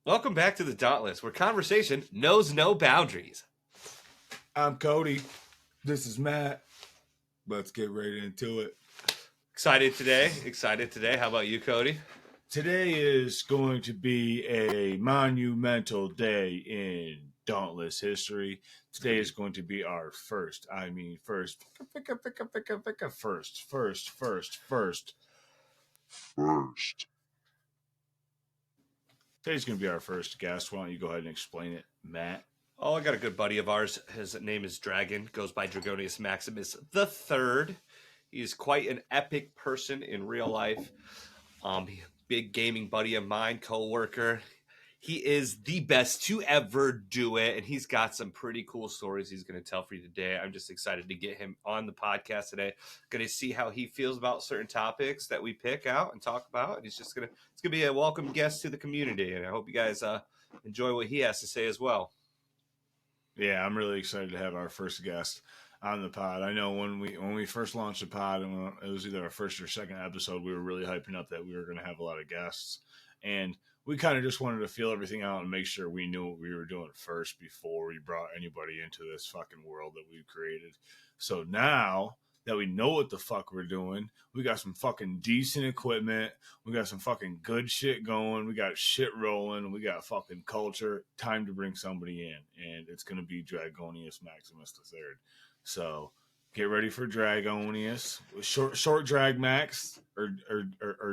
Welcome back to the Dauntless, where conversation knows no boundaries. I'm Cody. This is Matt. Let's get right into it. Excited today. How about you, Cody? Today is going to be a monumental day in Dauntless history. Today is going to be our first. First. Today's going to be our first guest. Why don't you go ahead and explain it, Matt? Oh, I got a good buddy of ours. His name is Dragon, goes by Dragonius Maximus the Third. He's quite an epic person in real life. Big gaming buddy of mine, co-worker. He is the best to ever do it, and he's got some pretty cool stories he's going to tell for you today. I'm just excited to get him on the podcast today. Going to see how he feels about certain topics that we pick out and talk about, and it's going to be a welcome guest to the community, and I hope you guys enjoy what he has to say as well. Yeah, I'm really excited to have our first guest on the pod. I know when we first launched the pod, and it was either our first or second episode, we were really hyping up that we were going to have a lot of guests, and we kind of just wanted to feel everything out and make sure we knew what we were doing first before we brought anybody into this fucking world that we've created. So now that we know what the fuck we're doing, we got some fucking decent equipment, we got some fucking good shit going, we got shit rolling, we got fucking culture. Time to bring somebody in, and it's gonna be Dragonius Maximus the Third. So get ready for Dragonius, short drag Max or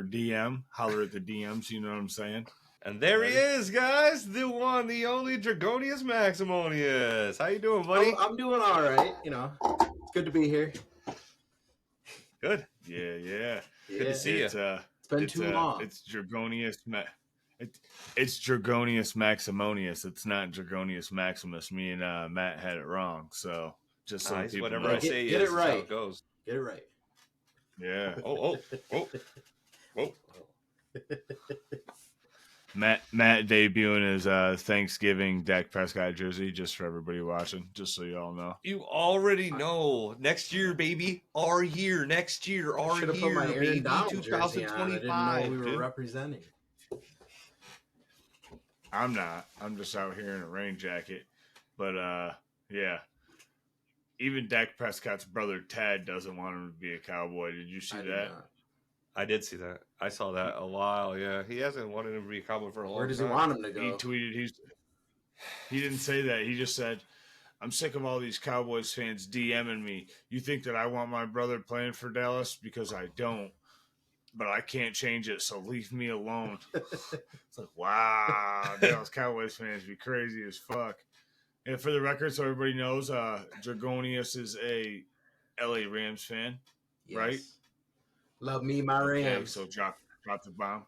DM. Holler at the DMs. You know what I'm saying? And there he is, guys, the one, the only Dragonius Maximonius. How you doing, buddy? I'm doing all right. You know, it's good to be here. Good. Yeah. Good to see you. It's been too long. It's Dragonius. It's Dragonius Maximonius. It's not Dragonius Maximus. Me and Matt had it wrong. So just so people whatever know. I say get is it right. how it goes. Get it right. Yeah. Oh. Matt debuting his Thanksgiving Dak Prescott jersey, just for everybody watching, just so you all know. You already know. Next year, baby. Our year. Next year. Our year, put my baby. Aaron 2025. I didn't know we were dude. representing. I'm not. I'm just out here in a rain jacket. But yeah. Even Dak Prescott's brother Tad doesn't want him to be a Cowboy. Did you see that? I did see that. I saw that a while. Yeah, he hasn't wanted him to be a Cowboy for a long time. Where does he want him to go? He tweeted. He didn't say that. He just said, "I'm sick of all these Cowboys fans DMing me. You think that I want my brother playing for Dallas? Because I don't. But I can't change it, so leave me alone." It's like, wow, Dallas Cowboys fans be crazy as fuck. And for the record, so everybody knows, Dragonius is a LA Rams fan, right? Love me, my Rams. Okay, so drop the bomb.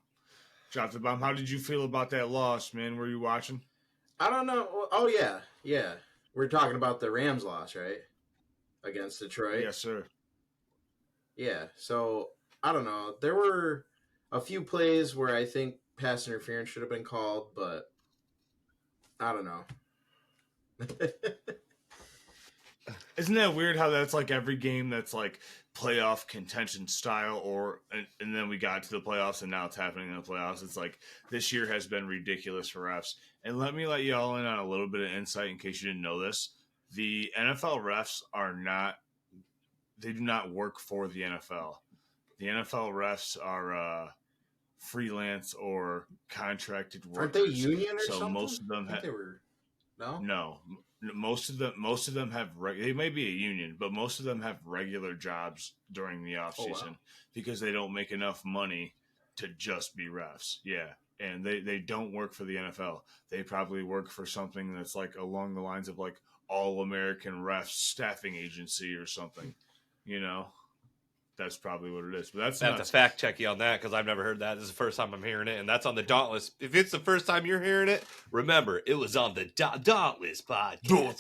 Drop the bomb. How did you feel about that loss, man? Were you watching? I don't know. Oh, yeah. We're talking about the Rams loss, right? Against Detroit? Yes, sir. Yeah, so I don't know. There were a few plays where I think pass interference should have been called, but I don't know. Isn't that weird how that's like every game that's like playoff contention style, and then we got to the playoffs and now it's happening in the playoffs. It's like this year has been ridiculous for refs. And let me let you all in on a little bit of insight in case you didn't know this. The NFL refs they do not work for the NFL. The NFL refs are freelance or contracted workers. Aren't they union or so something? Most of them they were no. Most of them have they may be a union, but most of them have regular jobs during the off season because they don't make enough money to just be refs. Yeah, and they don't work for the NFL. They probably work for something that's like along the lines of like All American Refs Staffing Agency or something. You know, that's probably what it is. But that's I have to fact check you on that because I've never heard that. This is the first time I'm hearing it, and that's on the Dauntless. If it's the first time you're hearing it, remember it was on the Dauntless podcast.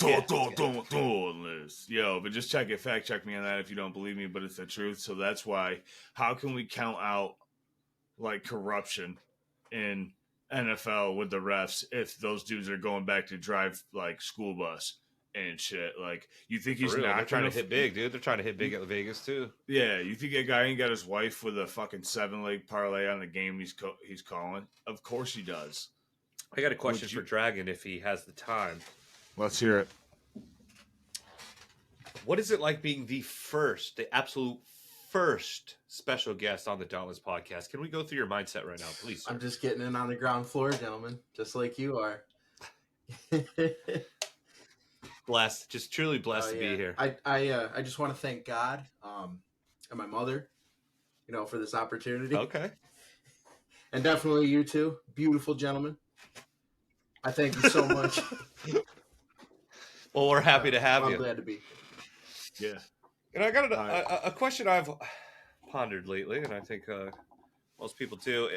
Dauntless. Yo, but just check it. Fact check me on that if you don't believe me, but it's the truth. So that's why. How can we count out like corruption in NFL with the refs if those dudes are going back to drive like school bus and shit? Like, you think he's not They're trying to hit big, dude. They're trying to hit big at Vegas too. Yeah, you think a guy ain't got his wife with a fucking 7-leg parlay on the game he's calling? Of course he does. I got a question for Dragon if he has the time. Let's hear it. What is it like being the absolute first special guest on the Dauntless podcast? Can we go through your mindset right now, please, sir? I'm just getting in on the ground floor, gentlemen, just like you are. Blessed, just truly blessed to be here. I just want to thank God and my mother, for this opportunity. Okay. And definitely you two, beautiful gentlemen. I thank you so much. Well, we're happy to have you. I'm glad to be here. Yeah. And I got a question I've pondered lately, and I think most people do.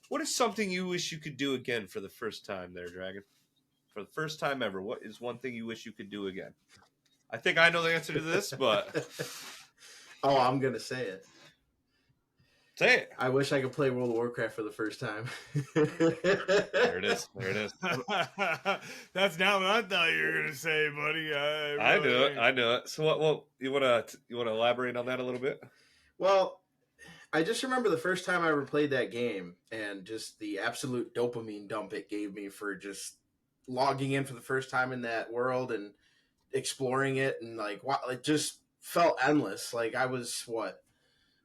What is something you wish you could do again for the first time there, Dragon? For the first time ever, what is one thing you wish you could do again? I think I know the answer to this, but... Oh, I'm going to say it. Say it. I wish I could play World of Warcraft for the first time. There it is. That's not what I thought you were going to say, buddy. I knew it. So what you want to elaborate on that a little bit? Well, I just remember the first time I ever played that game and just the absolute dopamine dump it gave me for just logging in for the first time in that world and exploring it, and it just felt endless. Like I was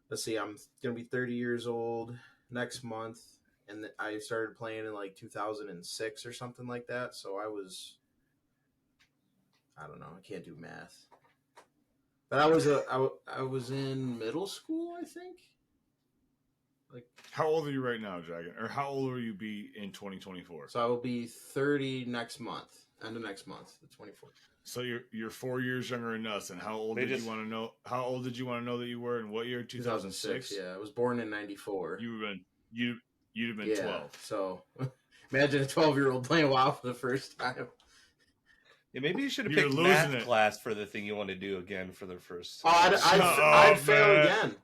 let's see, I'm gonna be 30 years old next month, and I started playing in 2006 or something like that. So I don't know, I can't do math, but I was in middle school, I think. How old are you right now, Dragon? Or how old will you be in 2024? So I will be 30 next month, end of next month, the 24th. So you're 4 years younger than us. And how old did you want to know? How old did you want to know that you were? In what year? 2006. Yeah, I was born in '94. You'd have been 12. So imagine a 12-year-old playing WoW for the first time. Yeah, maybe you should have picked math class for the thing you want to do again for the first. Oh, I'd fail again.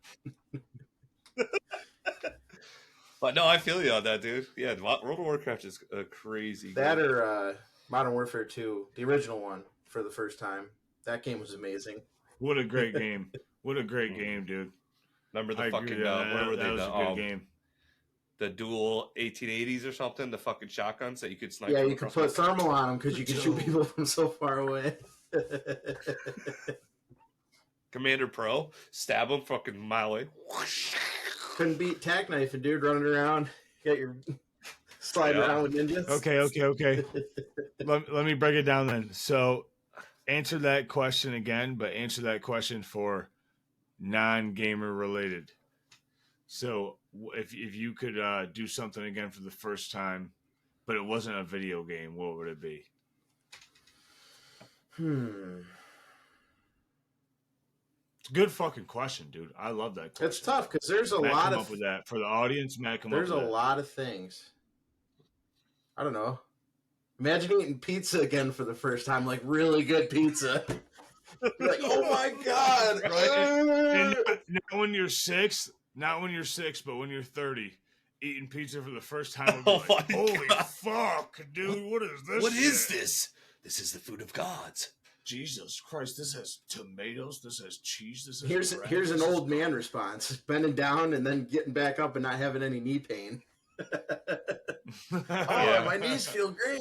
But no, I feel you on that, dude. Yeah, World of Warcraft is a crazy game. Or Modern Warfare 2, the original one, for the first time. That game was amazing. What a great game. What a great game, dude. Remember the fucking, that was a good game. The dual 1880s or something, the fucking shotguns that you could snipe. Yeah, you could put thermal on them because you could shoot people from so far away. Commander Pro, stab them fucking mile away. Couldn't beat tack knifing, dude, running around. Got your sliding around with ninjas. Okay. let me break it down then. So answer that question again, but answer that question for non-gamer related. So if you could do something again for the first time, but it wasn't a video game, what would it be? It's a good fucking question, dude. I love that question. It's tough because there's a lot of... up with that. For the audience, Matt, there's a lot of things. I don't know. Imagine eating pizza again for the first time, like really good pizza. You're like, oh my God. And not when you're 6, but when you're 30, eating pizza for the first time. Holy fuck, dude, what is this? What is this? This is the food of gods. Jesus Christ, this has tomatoes, this has cheese, this has here's an old man response. Bending down and then getting back up and not having any knee pain. My knees feel great.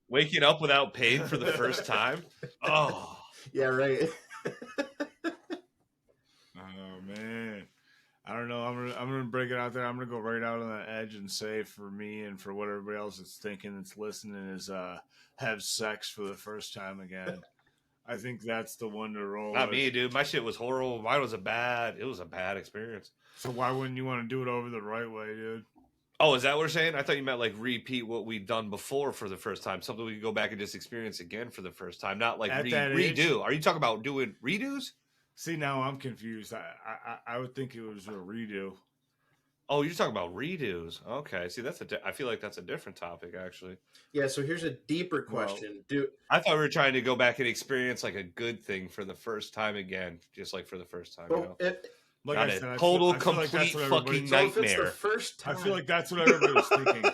Waking up without pain for the first time? Oh. Yeah, right. Oh, man. I don't know. I'm gonna break it out there. I'm gonna go right out on the edge and say for me and for what everybody else is thinking that's listening is have sex for the first time again. I think that's the one to roll. Not me, dude. My shit was horrible. Mine was a bad experience. So why wouldn't you want to do it over the right way, dude? Oh, is that what we're saying? I thought you meant like repeat what we've done before for the first time. Something we could go back and just experience again for the first time. Not like redo. Are you talking about doing redos? See, now I'm confused. I would think it was a redo. Oh, you're talking about redos. Okay. See, I feel like that's a different topic, actually. Yeah, so here's a deeper question. I thought we were trying to go back and experience like a good thing for the first time again, just like for the first time. Well, like not a total, complete fucking nightmare. If it's the first time, I feel like that's what everybody was thinking.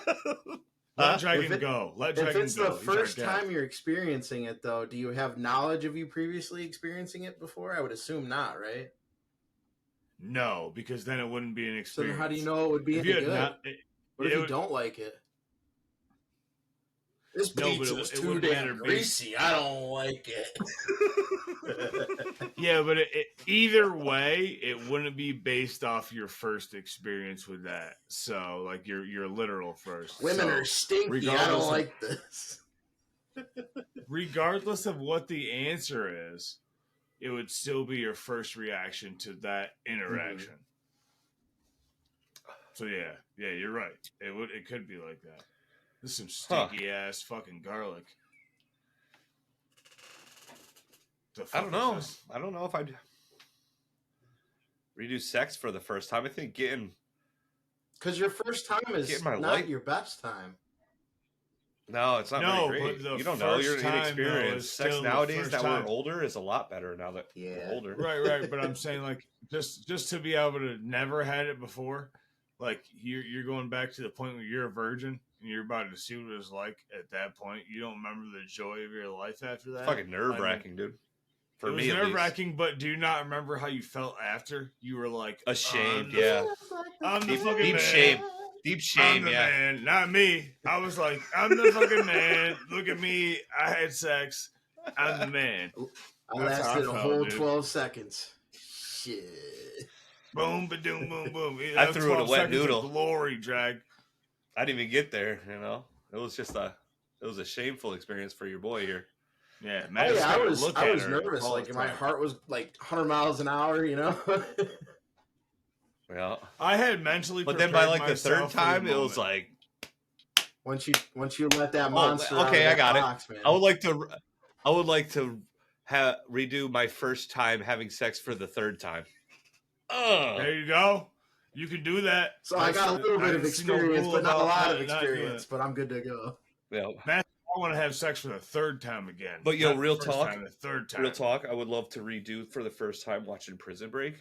Let Dragon go. Let Dragon go. If it's the first time you're experiencing it, though, do you have knowledge of you previously experiencing it before? I would assume not, right? No, because then it wouldn't be an experience. So how do you know it would be any good? What if you don't like it? This pizza is too damn greasy. I don't like it. Yeah, but either way, it wouldn't be based off your first experience with that. So, like your literal first. Women are stinky. I don't like this. Regardless of what the answer is, it would still be your first reaction to that interaction. So yeah, you're right. It could be like that. This is some stinky ass fucking garlic. I don't know. I don't know if I'd redo sex for the first time. I think because your first time is not your best time. No, it's not really great. You don't know. You're inexperienced. Sex nowadays that we're older is a lot better now that we're older. Right. But I'm saying, like, just to be able to never had it before, like you're going back to the point where you're a virgin and you're about to see what it was like at that point. You don't remember the joy of your life after that. It's fucking nerve-wracking, dude. For me, it was nerve-wracking, but do you not remember how you felt after? You were like ashamed, I'm the fucking deep man. shame. Deep shame, I'm the man, not me. I was like, I'm the fucking man. Look at me. I had sex. I'm the man. I lasted a whole 12 seconds. Shit. Boom, ba-doom, boom, boom. I threw it a wet noodle. Glory drag. I didn't even get there, It was just a shameful experience for your boy here. Yeah, man. I was nervous. Like my heart was like 100 miles an hour, Yeah. I had mentally but then by like the third time it was like once you let that monster okay, I got box, it. Man. I would like to redo my first time having sex for the third time. There you go. You can do that. So I got a little bit of experience, but not a lot of experience, but I'm good to go. Yeah. I want to have sex for the third time again. But real talk. The third time. Real talk. I would love to redo for the first time watching Prison Break.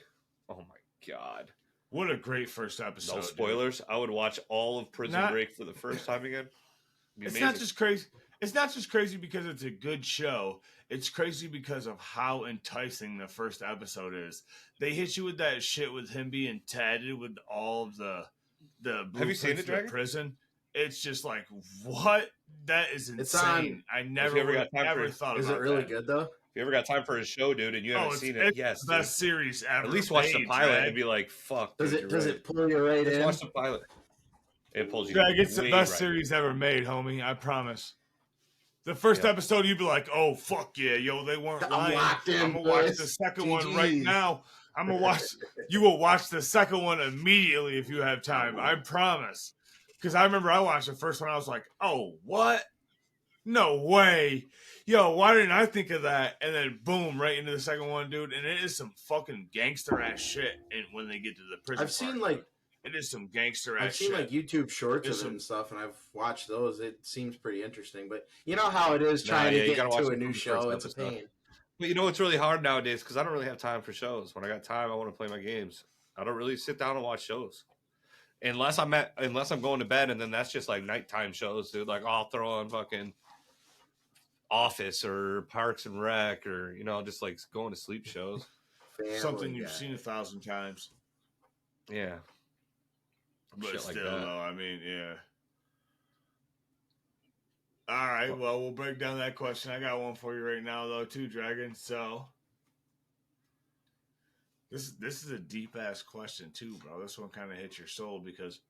Oh my god. What a great first episode. No spoilers. Dude. I would watch all of Prison Break for the first time again. It's not just crazy. It's not just crazy because it's a good show. It's crazy because of how enticing the first episode is. They hit you with that shit with him being tatted with all of the Have you seen it, Dragon? Prison. It's just like, what? That is insane. I never thought Is about it really that. good though? If you ever got time for a show, dude, and you haven't seen it, yes, the best series ever. At least watch the pilot and be like, "Fuck." Does it pull you right in? Watch the pilot. It pulls you. Greg, it's the best series ever made, homie. I promise. The first episode, you'd be like, "Oh fuck yeah, yo, they weren't lying." I'm gonna watch the second one right now. I'm gonna watch. You will watch the second one immediately if you have time. I promise. Because I remember I watched the first one. I was like, "Oh, what? No way, yo! Why didn't I think of that?" And then boom, right into the second one, dude. And it is some fucking gangster ass shit. And when they get to the prison, I've seen like it is some gangster ass. I've seen like YouTube shorts of it and stuff, and I've watched those. It seems pretty interesting. But you know how it is trying to get into a new show. It's a pain. But it's really hard nowadays because I don't really have time for shows. When I got time, I want to play my games. I don't really sit down and watch shows. Unless I'm going to bed, and then that's just like nighttime shows, dude. Like I'll throw on fucking Office or Parks and Rec, or just like going to sleep shows. Something you've seen 1,000 times. Yeah, but shit still, like though, I mean, yeah. All right, well, we'll break down that question. I got one for you right now, though, too, Dragon. So. This is a deep ass question too, bro. This one kind of hits your soul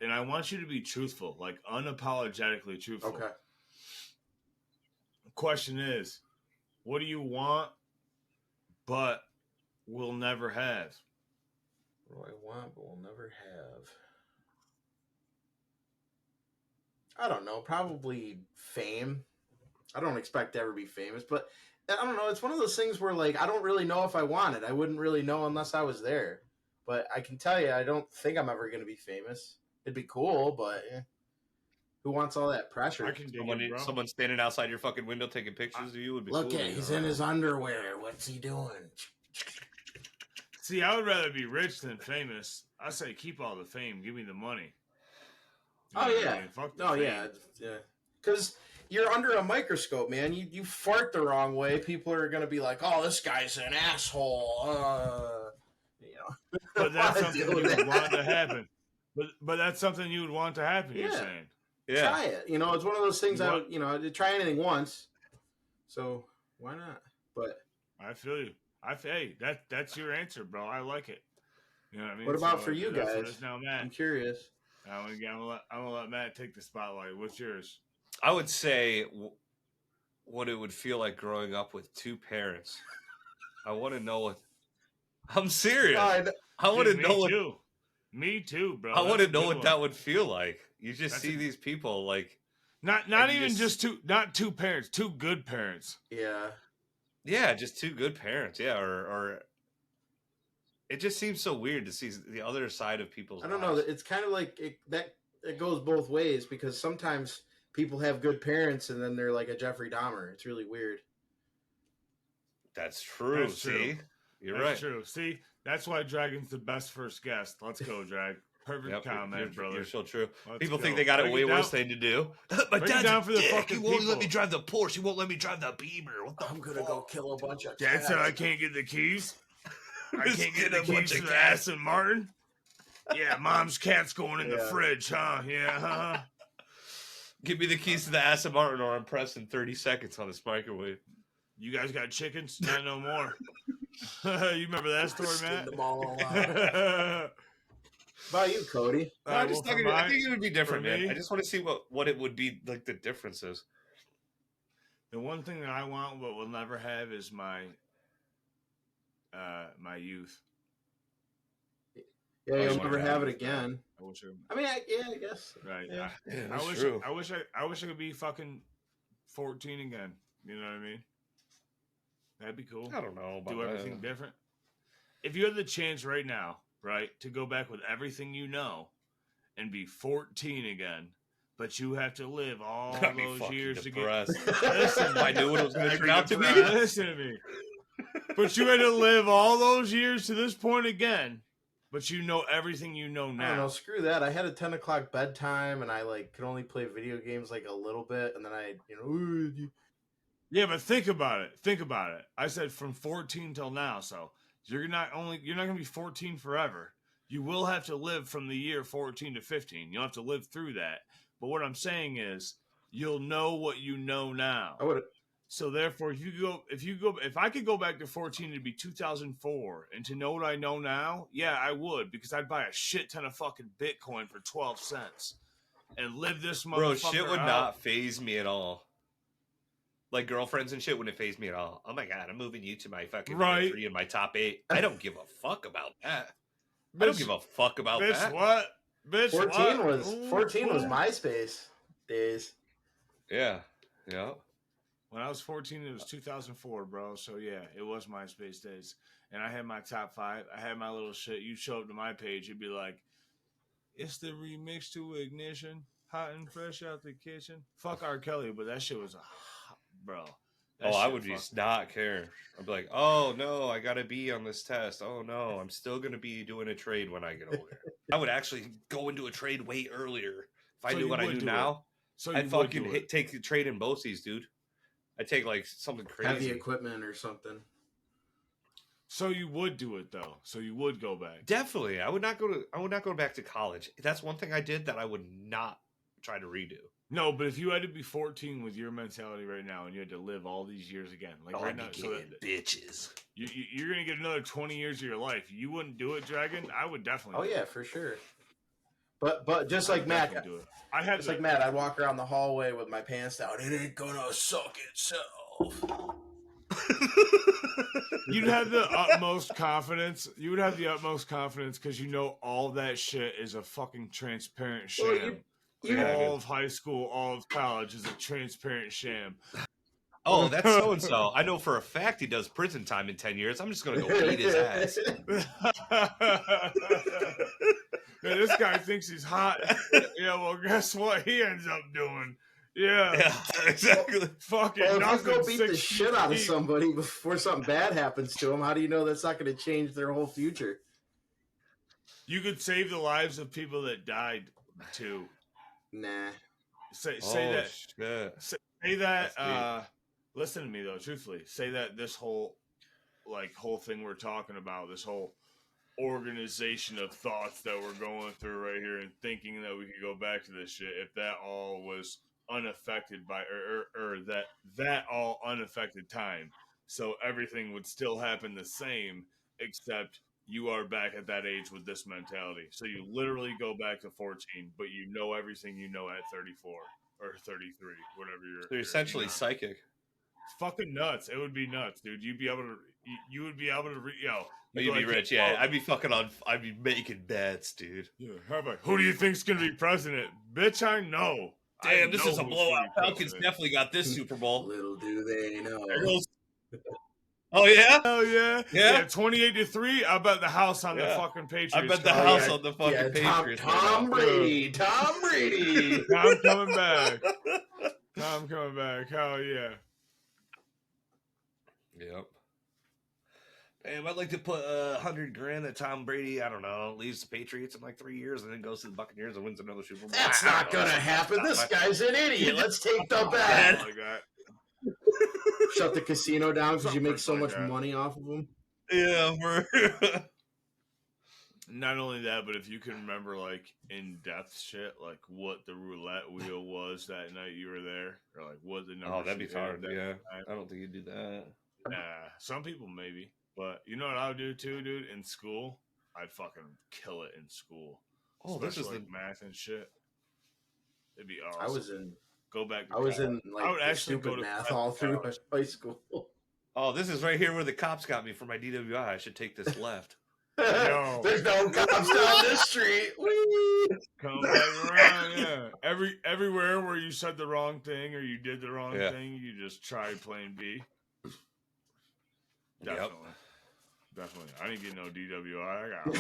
and I want you to be truthful, like unapologetically truthful. Okay. The question is, what do you want, but will never have? What do I want, but will never have? I don't know. Probably fame. I don't expect to ever be famous, but. I don't know. It's one of those things where, like, I don't really know if I want it. I wouldn't really know unless I was there. But I can tell you, I don't think I'm ever going to be famous. It'd be cool, but who wants all that pressure? I can do someone standing outside your fucking window taking pictures of you would be Look cool. Look at he's in his underwear. What's he doing? See, I would rather be rich than famous. I say keep all the fame. Give me the money. Fuck the fame. Yeah. Because... you're under a microscope, man. You fart the wrong way, people are going to be like, "Oh, this guy's an asshole." But that's something you would want to happen. But that's something you would want to happen. You're saying. Yeah. try it. You know, it's one of those things I'd try anything once. So why not? But I feel you. Hey, that's your answer, bro. I like it. You know what I mean? what So about for you that's guys? now Matt. I'm curious. I'm gonna let Matt take the spotlight. What's yours? I would say what it would feel like growing up with two parents. I want to know what. I'm serious. I want to know what. Too. Me too, bro. I want to know what that would feel like. You just see these people like not even just not two parents, two good parents. Yeah. Yeah, just two good parents. Yeah, or it just seems so weird to see the other side of people's I don't lives. know. It's kind of like it goes both ways because sometimes people have good parents and then they're like a Jeffrey Dahmer. It's really weird. That's true. That's true. See? You're That's right. true. See, that's why Dragon's the best first guest. Let's go, Drag. Perfect comment, brother. You're so true. Let's People go. think they got a way worse thing to do. My dad's down a for the dick. fucking He won't let me people. drive the Porsche. He won't let me drive the Beamer. What the I'm gonna go kill a bunch of Dad cats. said I can't get the keys. I Just can't get get the a bunch keys of to the cats. Aston Martin. Yeah, mom's cat's going in the Yeah. fridge, huh? Yeah, huh? Give me the keys to the Aston Martin or I'm pressing 30 seconds on this microwave. You guys got chickens? Not no more. You remember that story, Matt? Them all out. About you, Cody? I think it would be different, man. I just want to see what it would be like the differences. The one thing that I want but will never have is my my youth. Yeah, you'll never have it again. I guess. Right. Yeah. I wish I could be fucking 14 again. You know what I mean? That'd be cool. I don't know. Do everything different. If you had the chance right now, right, to go back with everything you know and be 14 again, but you have to live all those years to get. Listen, I knew what it was going to turn out to be. Listen to me. But you had to live all those years to this point again. But you know everything you know now. I don't know. Screw that. I had a 10 o'clock bedtime, and I could only play video games a little bit, and then Yeah, but think about it. Think about it. I said from 14 till now, so you're not going to be 14 forever. You will have to live from the year 14 to 15. You'll have to live through that. But what I'm saying is, you'll know what you know now. I would. So therefore, if I could go back to 14 to be 2004 and to know what I know now, yeah, I would, because I'd buy a shit ton of fucking Bitcoin for 12 cents and live this motherfucker. Bro, shit would not phase me at all. Like girlfriends and shit wouldn't phase me at all. Oh my god, I'm moving you to my fucking number 3 in my top 8. I don't give a fuck about that. I don't give a fuck about that. What? Bitch, 14 was MySpace days. Yeah. Yeah. When I was 14, it was 2004, bro. So yeah, it was MySpace days. And I had my top 5. I had my little shit. You show up to my page, you'd be like, it's the remix to Ignition, hot and fresh out the kitchen. Fuck R. Kelly, but that shit was bro. I would just not care. I'd be like, oh no, I gotta be on this test. Oh no, I'm still gonna be doing a trade when I get older. I would actually go into a trade way earlier if I knew what I knew now. So I'd fucking take the trade in BOCES, dude. I'd take something crazy, heavy equipment or something. So you would do it though. So you would go back. Definitely, I would not go back to college. That's one thing I did that I would not try to redo. No, but if you had to be 14 with your mentality right now and you had to live all these years again, right now, bitches. You're gonna get another 20 years of your life. You wouldn't do it, Dragon? I would definitely. Oh yeah, for sure. But just like Matt, like Matt, I'd walk around the hallway with my pants down. It ain't gonna suck itself. You'd have the utmost confidence. You would have the utmost confidence because you know all that shit is a fucking transparent sham. All of high school, all of college is a transparent sham. Oh, that's so and so. I know for a fact he does prison time in 10 years. I'm just gonna go beat his ass. Man, this guy thinks he's hot. Yeah, well, guess what he ends up doing? Yeah, exactly. Fucking if you go beat the shit out of somebody before something bad happens to them, how do you know that's not going to change their whole future? You could save the lives of people that died too. Nah. Say that. Shit. Say that. Listen to me though. Truthfully, say that this whole thing we're talking about, this whole organization of thoughts that we're going through right here and thinking that we could go back to this shit if that all was unaffected by or that all unaffected time, so everything would still happen the same, except you are back at that age with this mentality, so you literally go back to 14, but you know everything you know at 34 or 33, whatever So you're essentially psychic. it's fucking nuts. It would be nuts, dude. You'd be able to. You would be able to. You'd be rich, yeah. I'd be fucking on. I'd be making bets, dude. Yeah, how about who do you think's gonna be president? Bitch, I know. Damn, this is a blowout. Falcons definitely got this Super Bowl. Little do they know. Oh yeah. Oh yeah. Yeah. 28-3. I bet the house on the fucking Patriots. I bet the house on the fucking Patriots. Tom Brady. Tom Brady. Tom coming back. Tom coming back. Hell yeah. Yep. Damn, I'd like to put $100,000 at Tom Brady. I don't know, leaves the Patriots in like 3 years and then goes to the Buccaneers and wins another Super Bowl. That's not gonna happen. This guy's an idiot. Let's take the bet. Shut the casino down because you make so much money off of them. Yeah, not only that, but if you can remember like in-depth shit, like what the roulette wheel was that night you were there, or like what the number. Oh, that'd be hard. Yeah, I don't think you'd do that. Nah, some people maybe, but you know what I would do too, dude? In school, I'd fucking kill it in school. Oh, especially this is like math and shit. It'd be awesome. I was in. Go back. I was in like I would actually stupid go to math all through high school. Oh, this is right here where the cops got me for my DWI. I should take this left. No. There's no cops down this street. Come back around, yeah. Everywhere where you said the wrong thing or you did the wrong thing, you just tried playing B. Definitely. Yep. Definitely. I didn't get no DWI. I got home.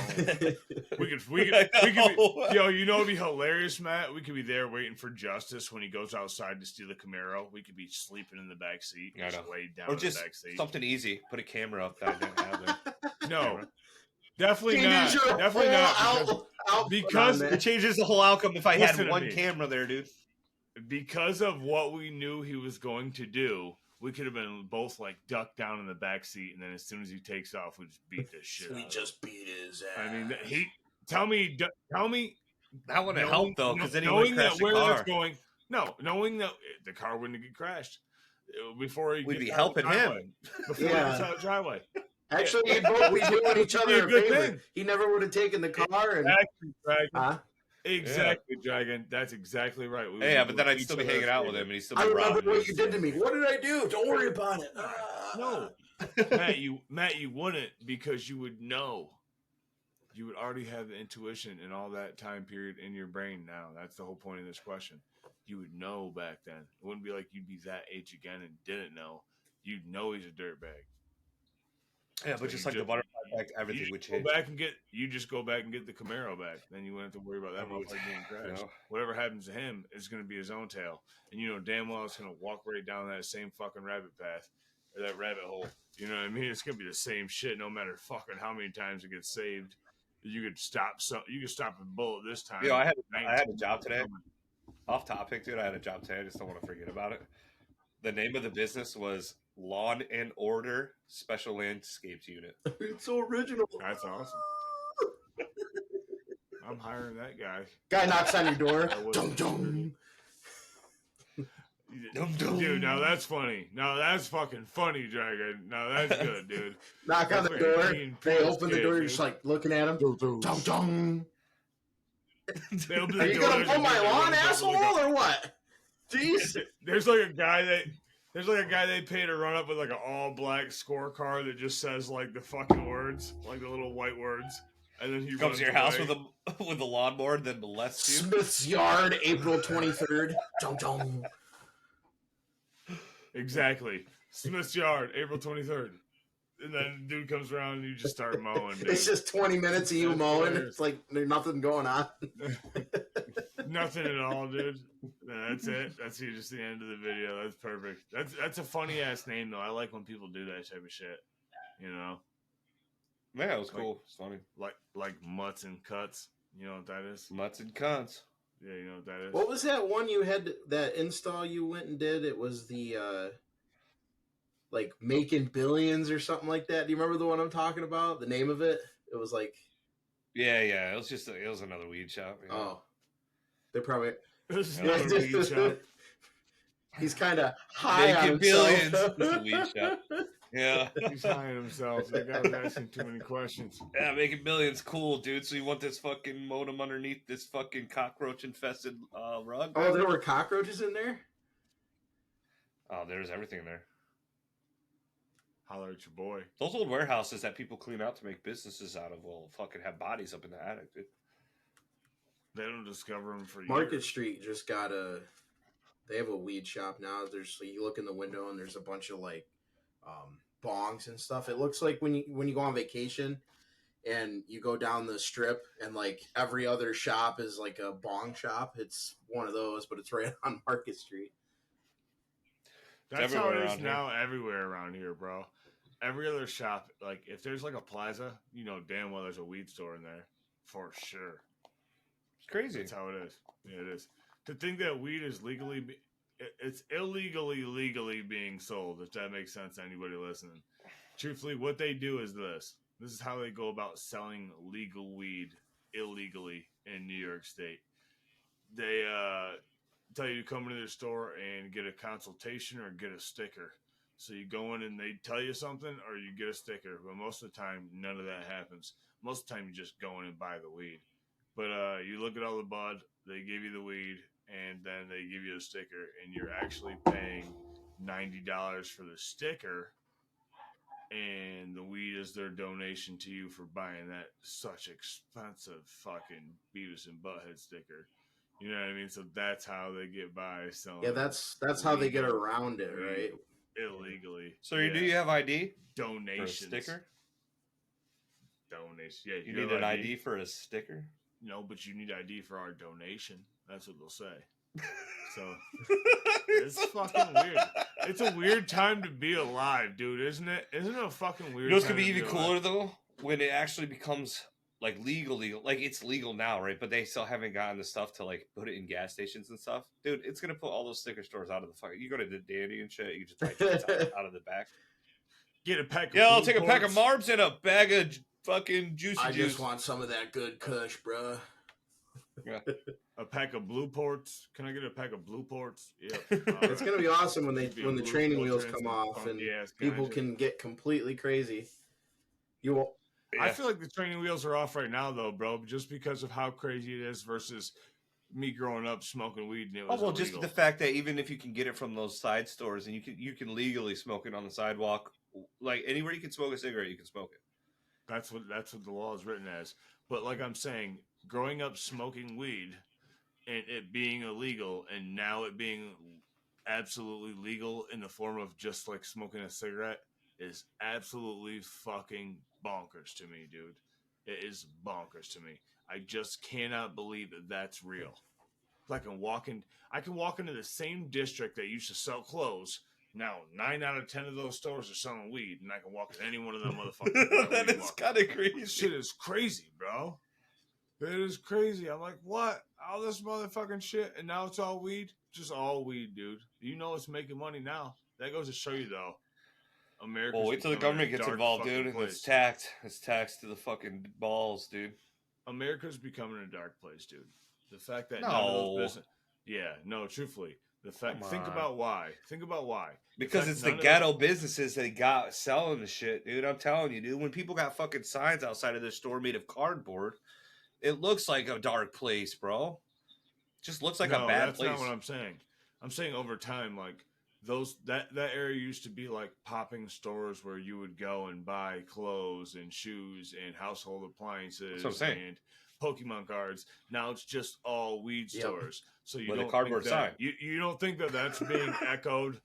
we could be, yo, you know it'd be hilarious, Matt? We could be there waiting for Justice when he goes outside to steal the Camaro. We could be sleeping in the back seat, just laid down or in just the back seat. Something easy. Put a camera up that. No. Definitely not. Definitely not. Because it changes the whole outcome if I had one camera there, dude. Because of what we knew he was going to do, we could have been both like ducked down in the back seat, and then as soon as he takes off, we just beat the shit out of him. We just beat his ass. I mean, tell me. That wouldn't help though, because then he knowing would crash that where the car. that's going. No, knowing that the car wouldn't get crashed before he. We'd be helping him before he gets out of the driveway. Actually, you'd both be doing each other a favor. He never would have taken the car. And Exactly, Dragon. That's exactly right. But then I'd still be hanging out with him, and he's still. I remember what you did to me. What did I do? Don't worry about it. No, Matt, you wouldn't, because you would know. You would already have the intuition and all that time period in your brain now. That's the whole point of this question. You would know back then. It wouldn't be like you'd be that age again and didn't know. You'd know he's a dirtbag. Yeah, but just like the butterfly effect, everything would change. You just go back and get the Camaro back. Then you wouldn't have to worry about that motherfucker being crashed. No. Whatever happens to him is going to be his own tail. And you know damn well it's going to walk right down that same fucking rabbit path. Or that rabbit hole. You know what I mean? It's going to be the same shit no matter fucking how many times it gets saved. You could stop a bullet this time. You know, I had a job today. Off topic, dude. I had a job today. I just don't want to forget about it. The name of the business was Lawn and Order Special Landscapes Unit. It's so original. That's awesome. I'm hiring that guy. Guy knocks on your door. Dum dum. Dude, now that's funny. Now that's fucking funny, Dragon. Now that's good, dude. Knock on the door. They open the door. You're just like looking at him. Dum dum. Are you gonna mow my lawn, asshole, or what? Jeez. There's like a guy they pay to run up with like an all black scorecard that just says like the fucking words, like the little white words, and then he comes to your house with a lawnmower, then molests you. Smith's Yard, April 23rd. Dum dum. Exactly. Smith's Yard, April 23rd. And then the dude comes around and you just start mowing. Dude. It's just 20 minutes of you mowing. It's like there's nothing going on. Nothing at all, dude. No, that's it. That's just the end of the video. That's perfect. That's a funny ass name though. I like when people do that type of shit. You know? Yeah, it was cool. It's funny. Like Mutts and Cuts. You know what that is? Mutts and Cunts. Yeah, you know what that is. What was that one you had, that install you went and did? It was the like Making Billions or something like that. Do you remember the one I'm talking about? The name of it? It was like, Yeah. It was another weed shop. Yeah. oh, they're probably This is yeah, not a weed shop. he's kind of high on Making himself. billions. Just a weed shop. Yeah. He's high on himself. That guy's asking too many questions. Yeah, making billions, cool, dude. So you want this fucking modem underneath this fucking cockroach-infested rug? Oh, there were cockroaches in there? Oh, there's everything in there. Holler at your boy. Those old warehouses that people clean out to make businesses out of will fucking have bodies up in the attic, dude. They don't discover them for Market years. Street just got they have a weed shop now. There's, so you look in the window and there's a bunch of like bongs and stuff. It looks like when you go on vacation and you go down the strip and like every other shop is like a bong shop. It's one of those, but it's right on Market Street. That's how everywhere it is around here. now everywhere around here, bro. Every other shop, like if there's like a plaza, you know damn well there's a weed store in there. For sure. It's crazy. That's how it is. Yeah, it is. To think that weed is it's legally being sold, if that makes sense to anybody listening. Truthfully, what they do is this. This is how they go about selling legal weed illegally in New York State. They tell you to come into their store and get a consultation or get a sticker. So you go in and they tell you something or you get a sticker. But most of the time, none of that happens. Most of the time, you just go in and buy the weed. But you look at all the bud, they give you the weed, and then they give you a sticker, and you're actually paying $90 for the sticker, and the weed is their donation to you for buying that such expensive fucking Beavis and Butthead sticker. You know what I mean? So that's how they get by selling. Yeah, that's how they get around it, right? Illegally. So do you have ID donations? for a sticker? Donation. Yeah, you need an ID for a sticker? No, but you need ID for our donation. That's what they'll say. So it's so fucking weird. It's a weird time to be alive, dude, isn't it? Isn't it a fucking weird? You know what's gonna be even cooler though? When it actually becomes like legally, like it's legal now, right? But they still haven't gotten the stuff to like put it in gas stations and stuff, dude. It's gonna put all those sticker stores out of the fucking. You go to the Dandy and shit, you just write things out of the back. Get a pack. Yeah, I'll take a pack of Marbs and a bag of fucking juicy juice. I just want some of that good Kush, bro. Yeah. A pack of Blue Ports. Can I get a pack of Blue Ports? Yeah. It's gonna be awesome when the training wheels come off and people can get completely crazy. You will. I feel like the training wheels are off right now, though, bro, just because of how crazy it is versus me growing up smoking weed. And it was illegal. Just the fact that even if you can get it from those side stores and you can legally smoke it on the sidewalk, like anywhere you can smoke a cigarette, you can smoke it. That's what the law is written as. But like I'm saying, growing up smoking weed and it being illegal, and now it being absolutely legal in the form of just like smoking a cigarette is absolutely fucking bonkers to me, dude. It is bonkers to me. I just cannot believe that that's real. I can walk into the same district that used to sell clothes. Now 9 out of 10 of those stores are selling weed, and I can walk in any one of them motherfuckers. That is kind of crazy. This shit is crazy, bro. It is crazy. I'm like, what? All this motherfucking shit, and now it's all weed? Just all weed, dude. You know it's making money now. That goes to show you, though. America. Well, wait till the government gets involved, dude, and it's taxed. It's taxed to the fucking balls, dude. America's becoming a dark place, dude. The fact that none of those business. Yeah, no, truthfully. The fact. Think about why. Because it's the ghetto businesses that got selling the shit, dude. I'm telling you, dude. When people got fucking signs outside of their store made of cardboard, it looks like a dark place, bro. It just looks like a bad place. That's not what I'm saying. I'm saying over time, like that area used to be like popping stores where you would go and buy clothes and shoes and household appliances and Pokemon cards. Now it's just all weed stores. So you don't cardboard sign. You don't think that that's being echoed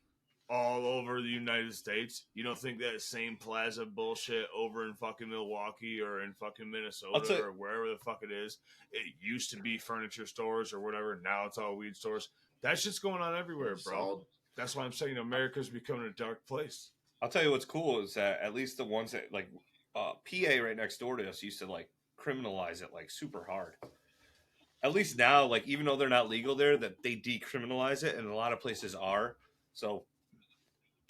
all over the United States? You don't think that same plaza bullshit over in fucking Milwaukee or in fucking Minnesota or wherever the fuck it is? It used to be furniture stores or whatever. Now it's all weed stores. That shit's going on everywhere, bro. That's why I'm saying America's becoming a dark place. I'll tell you what's cool is that at least the ones that like PA right next door to us used to like criminalize it like super hard. At least now, like even though they're not legal there, that they decriminalize it, and a lot of places are. So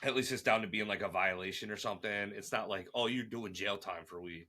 at least it's down to being like a violation or something. It's not like, oh, you're doing jail time for weed.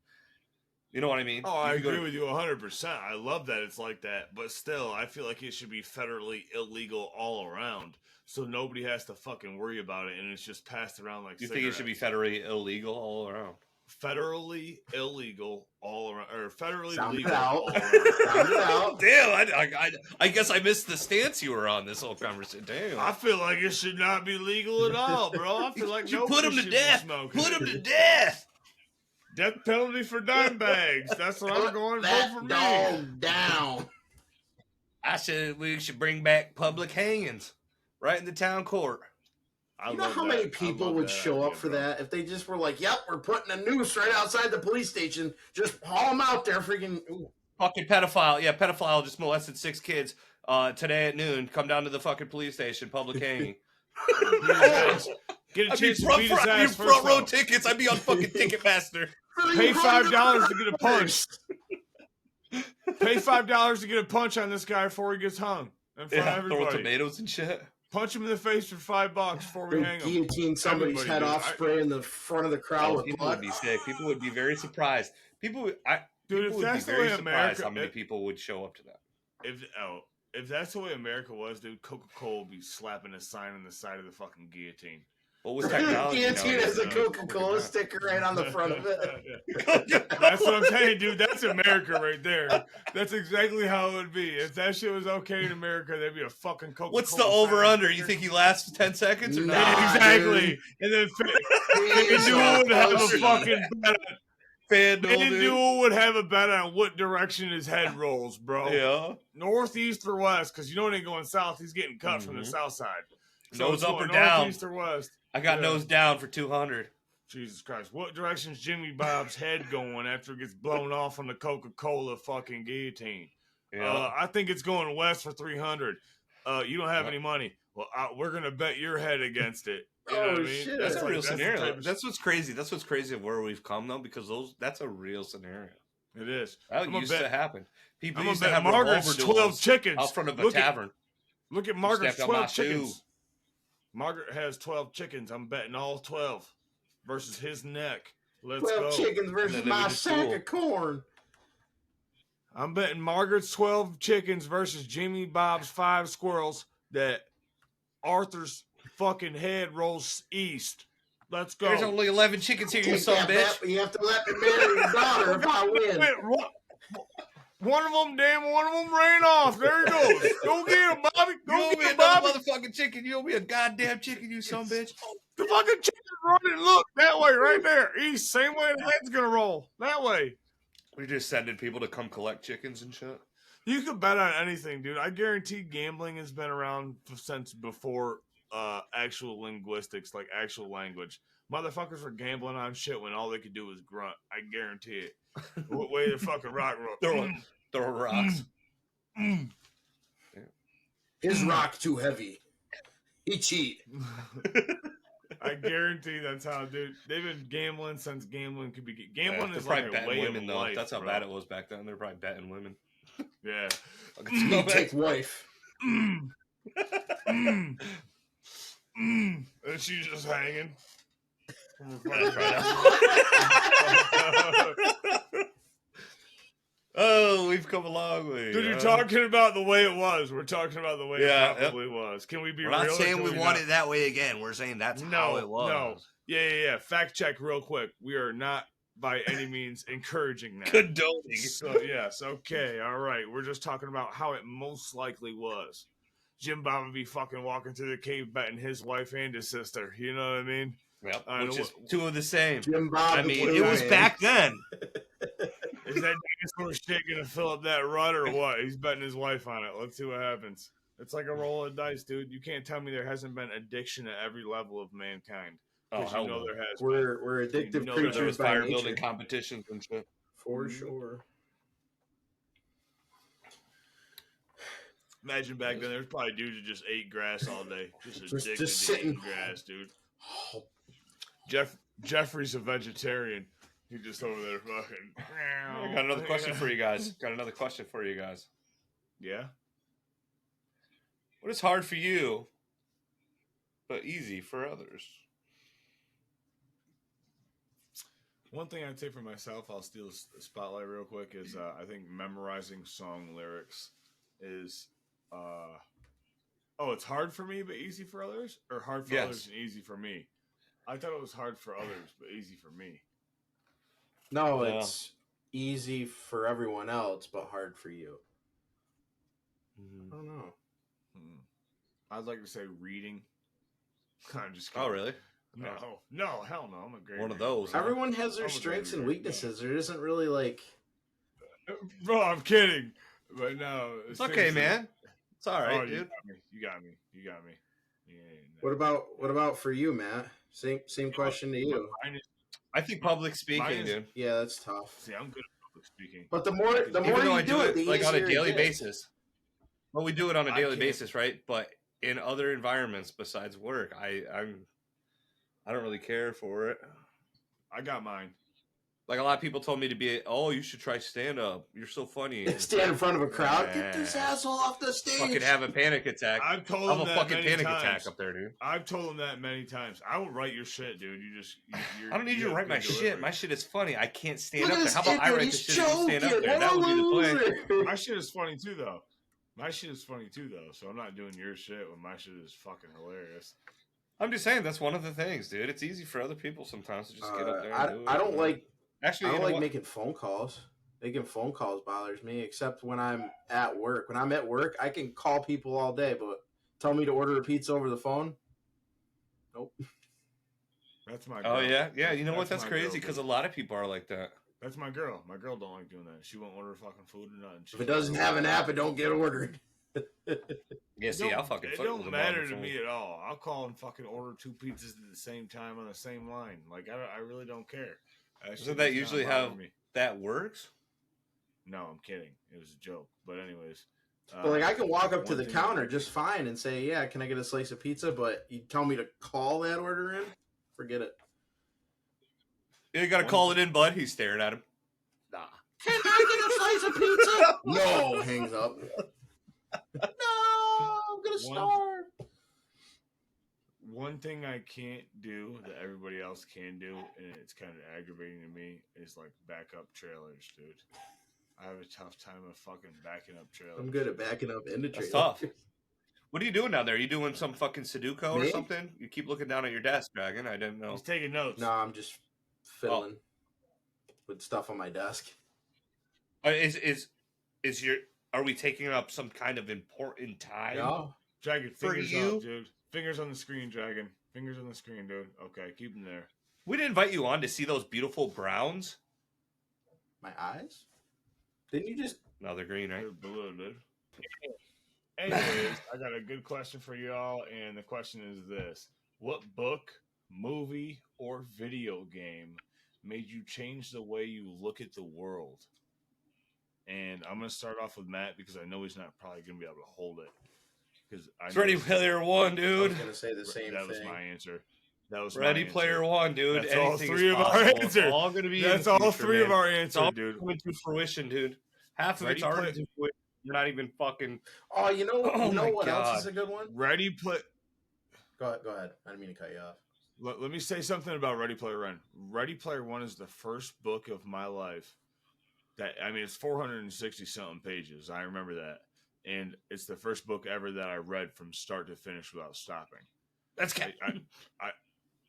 You know what I mean? Oh, I You could agree with you 100%. I love that it's like that, but still, I feel like it should be federally illegal all around, so nobody has to fucking worry about it, and it's just passed around like You think it should be federally illegal all around? federally illegal all around, or federally Sound it legal out. all around. Sound it out. Damn, I guess I missed the stance you were on this whole conversation. Damn. I feel like it should not be legal at all, bro. I feel like You put nobody him to should death. be smoking. Put it. him to death. Death penalty for dime bags. That's what I'm Put going that for me. dog down. I said we should bring back public hangings right in the town court. You know how many people would show up for that if they just were like, "Yep, we're putting a noose right outside the police station. Just haul them out there, freaking." Ooh. Fucking pedophile. Yeah, pedophile just molested 6 kids today at noon. Come down to the fucking police station. Public hanging. Get a chance to beat his I'd ass be front row first. tickets. I'd be on fucking Ticketmaster. Pay $5 to get a punch. Pay $5 to get a punch on this guy before he gets hung in front of everybody. Throw tomatoes and shit. Punch him in the face for $5 before we hang him. Guillotine somebody's head off, spray in the front of the crowd with people blood. would be sick. People would be very surprised. People would that's be the very way surprised America, how many people would show up to that. If that's the way America was, dude, Coca-Cola would be slapping a sign on the side of the fucking guillotine. What was technology? Guillotine has a Coca-Cola sticker right on the front of it. That's what I'm saying, dude. That's America right there. That's exactly how it would be. If that shit was okay in America, there'd be a fucking Coca-Cola. What's the over-under? You think he lasts 10 seconds or not? Nah, exactly. Dude. And then FanDuel would have a fucking bet on. FanDuel would have a bet on what direction his head rolls, bro. Yeah. North, east, or west? Because you know it ain't going south. He's getting cut from the south side. So nose up or down? North, east, or west? I got nose down for 200. Jesus Christ. What direction's Jimmy Bob's head going after it gets blown off on the Coca-Cola fucking guillotine? Yeah. I think it's going west for 300. You don't have any money. Well, we're going to bet your head against it. You know what I mean? Shit. That's a real scenario. That's what's crazy. That's what's crazy of where we've come, though, because that's a real scenario. It is. That used to happen. People used to have Margaret's 12 chickens out front of a tavern. Look at Margaret's 12 chickens. Margaret has 12 chickens. I'm betting all 12 versus his neck. Let's 12 go. 12 chickens versus my sack of corn. I'm betting Margaret's 12 chickens versus Jimmy Bob's 5 squirrels that Arthur's fucking head rolls east. Let's go. There's only 11 chickens here, you son of a bitch. You have to let me marry your daughter if I win. One of them ran off. There he goes. Go get him, Bobby. Go get him, Bobby. Motherfucking chicken. You owe me a goddamn chicken, you son of a bitch. The fucking chicken's running. Look, that way, right there. East, same way the head's going to roll. That way. We're just sending people to come collect chickens and shit. You could bet on anything, dude. I guarantee gambling has been around since before actual linguistics, like actual language. Motherfuckers were gambling on shit when all they could do was grunt. I guarantee it. What way the fucking rock roll? Throw rocks. His rock too heavy. He cheat. I guarantee that's how, dude. They've been gambling since gambling could be. Gambling is like a way women, of though. life. That's how bad it was back then. They're probably betting women. Yeah. Take wife. And she's just hanging. Oh, we've come a long way. Dude, you're talking about the way it was. We're talking about the way it probably was. Can we be real? We're not saying we want it that way again. We're saying that's how it was. No. Yeah. Fact check real quick. We are not by any means encouraging that. Condoning. So, yes. Okay. All right. We're just talking about how it most likely was. Jim Bob would be fucking walking through the cave betting his wife and his sister. You know what I mean? Yep. Which is two of the same. Jim Bob, I mean, it was back then. Is that dinosaur shit gonna fill up that rut or what? He's betting his wife on it. Let's see what happens. It's like a roll of dice, dude. You can't tell me there hasn't been addiction at every level of mankind. Oh, you know there has. We're addictive creatures. There was fire building competitions and shit. For sure. Imagine back then, there's probably dudes who just ate grass all day, just sitting grass, dude. Jeffrey's a vegetarian. He just over there fucking. I got another question for you guys. Yeah. What is hard for you, but easy for others? One thing I'd say for myself, I'll steal the spotlight real quick, is I think memorizing song lyrics is, it's hard for me but easy for others, or hard for others Yes. and easy for me. I thought it was hard for others but easy for me. No, No. it's easy for everyone else, but hard for you. I don't know. I'd like to say reading. I'm just kidding. Oh, really? No, hell no. I'm a great One of reader, those, bro. huh? Everyone has their I'm a strengths great and reader. weaknesses. There isn't really like. Bro, I'm kidding. But no. It's okay, man. It's all right, dude. You got me. Yeah, What about for you, Matt? Same question to you. I think public speaking, dude. Yeah, that's tough. See, I'm good at public speaking. But the more Even you though I do it, the like on a easier it daily gets. basis. Well, we do it on a I daily can't- basis, right? But in other environments besides work, I don't really care for it. I got mine. Like a lot of people told me to be, oh, you should try stand up. You're so funny. Stand in front of a crowd. Get this asshole off the stage. Fucking have a panic attack. I've told I'm him a that fucking many panic times. attack up there, dude. I've told him that many times. I will write your shit, dude. I don't need you to write my shit. My shit is funny. I can't stand Look up at there. How this about I kid, write the he's shit and you stand up choking. there? That What would a be the plan. loser. My shit is funny too, though. So I'm not doing your shit when my shit is fucking hilarious. I'm just saying that's one of the things, dude. It's easy for other people sometimes to just get up there and do it. I don't like. Actually, I you don't know like what? making phone calls. Making phone calls bothers me, except when I'm at work. When I'm at work, I can call people all day, but tell me to order a pizza over the phone? Nope. That's my girl. Oh, yeah. You know what? That's my crazy girl, because dude. a lot of people are like that. That's my girl. My girl don't like doing that. She won't order fucking food or nothing. If it doesn't have an app, it don't get ordered. Yeah, see, I'll fucking It fuck with don't them matter on the to phone. me at all. I'll call and fucking order 2 pizzas at the same time on the same line. Like I really don't care. Doesn't that usually how that works? No, I'm kidding. It was a joke. But anyways, But like I can walk up to one the thing counter that- just fine and say, "Yeah, can I get a slice of pizza?" But you tell me to call that order in? Forget it. You gotta call it in, bud. He's staring at him. Nah. Can I get a slice of pizza? No, hangs up. No, I'm gonna starve. One thing I can't do that everybody else can do, and it's kind of aggravating to me, is like backup trailers, dude. I have a tough time of fucking backing up trailers. I'm good at backing up into That's trailer. tough. What are you doing down there? Are you doing some fucking Sudoku or Me? something? You keep looking down at your desk, Dragon. I didn't know. He's taking notes. No, I'm just fiddling with stuff on my desk. Is your? Are we taking up some kind of important time? No, Dragon, For fingers you? up, dude. Fingers on the screen, Dragon. Fingers on the screen, dude. Okay, keep them there. We didn't invite you on to see those beautiful browns. my eyes. Didn't you just? No, they're green, right? They're blue, dude. Anyways, I got a good question for y'all, and the question is this: what book, movie, or video game made you change the way you look at the world? And I'm gonna start off with Matt because I know he's not probably gonna be able to hold it. Because It's Ready Player One, I dude. was gonna say the same that thing. was my answer. That was Ready my answer. Player One, dude. That's all Anything three is of our possible. It's answers. all gonna be. That's in the all future, three man. of our It's answers, all dude. coming to fruition, dude. Half of Ready it's already Player- to fruition. You're not even fucking. Oh, you know Oh my what else God. is a good one? Ready Play. Go ahead. I didn't mean to cut you off. Let me say something about Ready Player One. Ready Player One is the first book of my life that, I mean, it's 460 something pages. I remember that. And it's the first book ever that I read from start to finish without stopping. That's cat.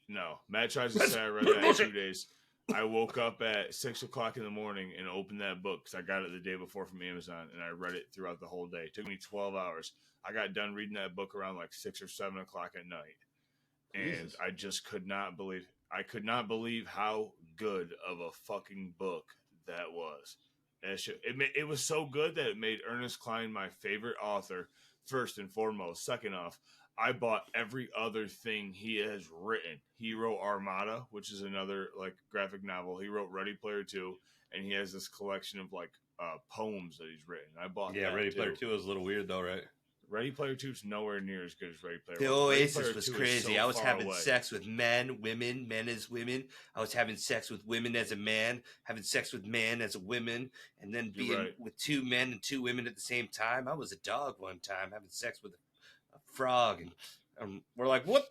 No, Matt tries to say I read that in 2 days. I woke up at 6 o'clock in the morning and opened that book because I got it the day before from Amazon, and I read it throughout the whole day. It took me 12 hours. I got done reading that book around like 6 or 7 o'clock at night. And Jesus. I just could not believe how good of a fucking book that was. It was so good that it made Ernest Cline my favorite author, first and foremost. Second off, I bought every other thing he has written. He wrote Armada, which is another like graphic novel. He wrote Ready Player 2, and he has this collection of like poems that he's written. I bought that Ready too. Player 2 is a little weird though, right? Ready Player 2 is nowhere near as good as Ready Player 1. The Ready Oasis Player was 2 is crazy. so I was far having away. sex with men, women, men as women. I was having sex with women as a man, having sex with man as a woman, and then You're being right. with 2 men and 2 women at the same time. I was a dog one time having sex with a frog, and we're like, what?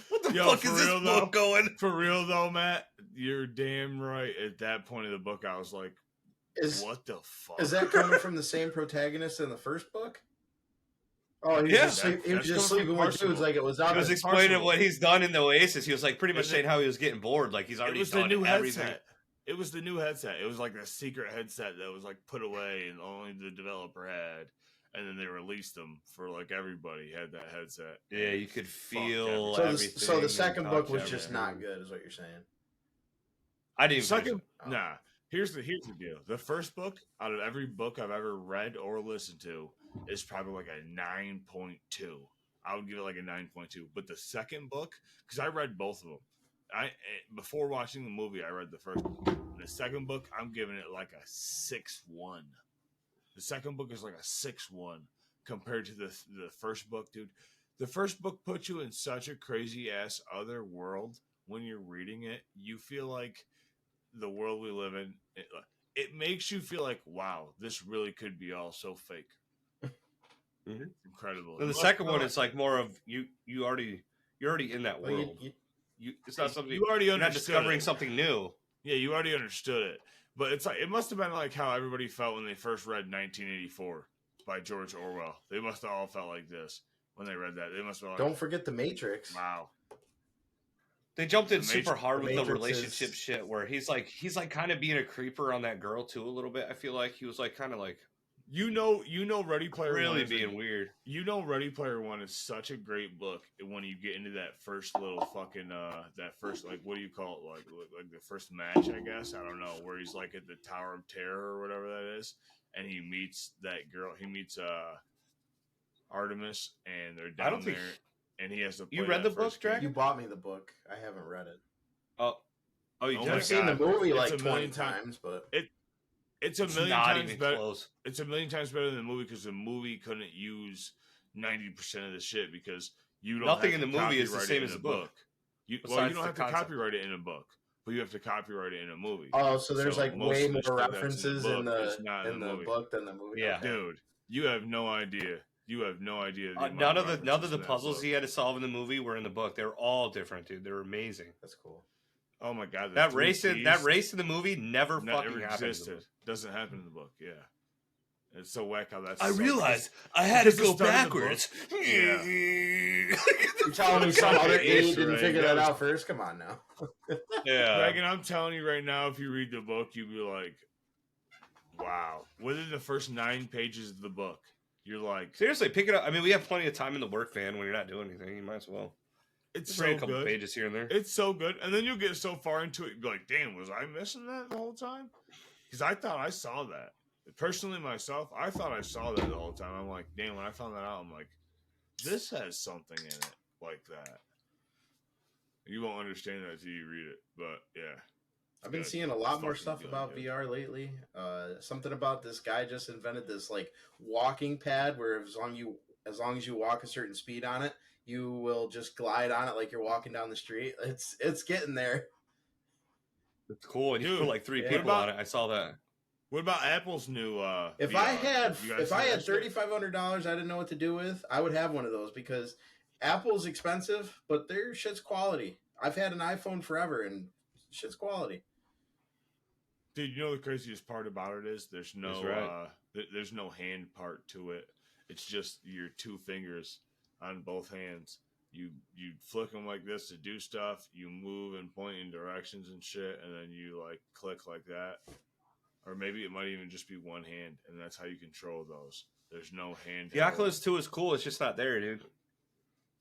What the the Yo, fuck for is this real book though, going? For real though, Matt, you're damn right. At that point of the book, I was like, what the fuck? Is that coming from the same protagonist in the first book? Oh, he was Yeah. just he was That's just coming sleeping from with dudes Parsifal. like it was He on was it. explaining Parsifal. what he's done in the Oasis. He was like pretty much Is saying how he was getting bored. Like he's It already was the done new everything. headset. It was the new headset. It was like a secret headset that was like put away and only the developer had. And then they released them for like everybody had that headset. Yeah, And you could fucked feel So everything. the and second book touch was just not everything. good, is what you're saying. I didn't finish Second, it. Oh. nah. Here's the deal. The first book out of every book I've ever read or listened to is probably like a 9.2. I would give it like a 9.2. But the second book, because I read both of them. Before watching the movie, I read the first book. The second book, I'm giving it like a 6.1. The second book is like a 6.1 compared to the first book, dude. The first book puts you in such a crazy ass other world when you're reading it. You feel like the world we live in, it makes you feel like, wow, this really could be all so fake. Mm-hmm. It's incredible. And the second one, it's like more of you're already in that world. It's not something you already you're not understood discovering it. something new. Yeah, you already understood it. But it's like it must have been like how everybody felt when they first read 1984 by George Orwell. They must have all felt like this when they read that. They must have. Don't forget the Matrix. Wow. They jumped in super hard with the Matrix relationship shit where he's like kind of being a creeper on that girl too a little bit. I feel like he was like kind of like you know Ready Player One really is being weird. You know Ready Player One is such a great book when you get into that first little fucking that first, like, what do you call it, like the first match, I guess, I don't know, where he's like at the Tower of Terror or whatever that is, and he meets that girl, he meets Artemis, and they're down there, and he has to play. You read the book, Dragon? You bought me the book. I haven't read it. Oh, you did. I've seen the movie like 20 times, but it's a million times better. Close. It's a million times better than the movie because the movie couldn't use 90% of the shit because you don't. Nothing have in to the movie is the copyright same it as in the book. You don't have to copyright it in a book, but you have to copyright it in a movie. Oh, so there's like way more references in the book than the movie. Yeah, okay. Dude, you have no idea. You have no idea. None of the puzzles he had to solve in the movie were in the book. They were all different, dude. They were amazing. That's cool. Oh my god, that race in the movie never fucking existed. Doesn't happen in the book. Yeah, it's so whack how that's. I realized I had to go backwards. Yeah. You're telling me some other idiot didn't figure that out first? Come on now. Yeah, Dragon, I'm telling you right now, if you read the book, you'll be like, wow. Within the first 9 pages of the book, you're like, seriously, pick it up. I mean, we have plenty of time in the work van when you're not doing anything. You might as well. It's just so read a couple good. pages here and there. It's so good, and then you'll get so far into it, you'll be like, damn, was I missing that the whole time? Because I thought I saw that. Personally, myself, I thought I saw that the whole time. I'm like, damn, when I found that out, I'm like, this has something in it like that. You won't understand that until you read it, but yeah. I've been seeing a lot more stuff about VR lately. Something about this guy just invented this like walking pad where as long as you walk a certain speed on it, you will just glide on it like you're walking down the street. It's getting there. It's cool, and you put like 3 people on it. I saw that. What about Apple's new? If VR? I had $3,500 I didn't know what to do with, I would have one of those because Apple's expensive, but their shit's quality. I've had an iPhone forever, and shit's quality. Dude, you know the craziest part about it is there's no there's no hand part to it. It's just your 2 fingers on both hands. You flick them like this to do stuff. You move and point in directions and shit, and then you like click like that. Or maybe it might even just be one hand, and that's how you control those. There's no hand. The Oculus 2 is cool. It's just not there, dude.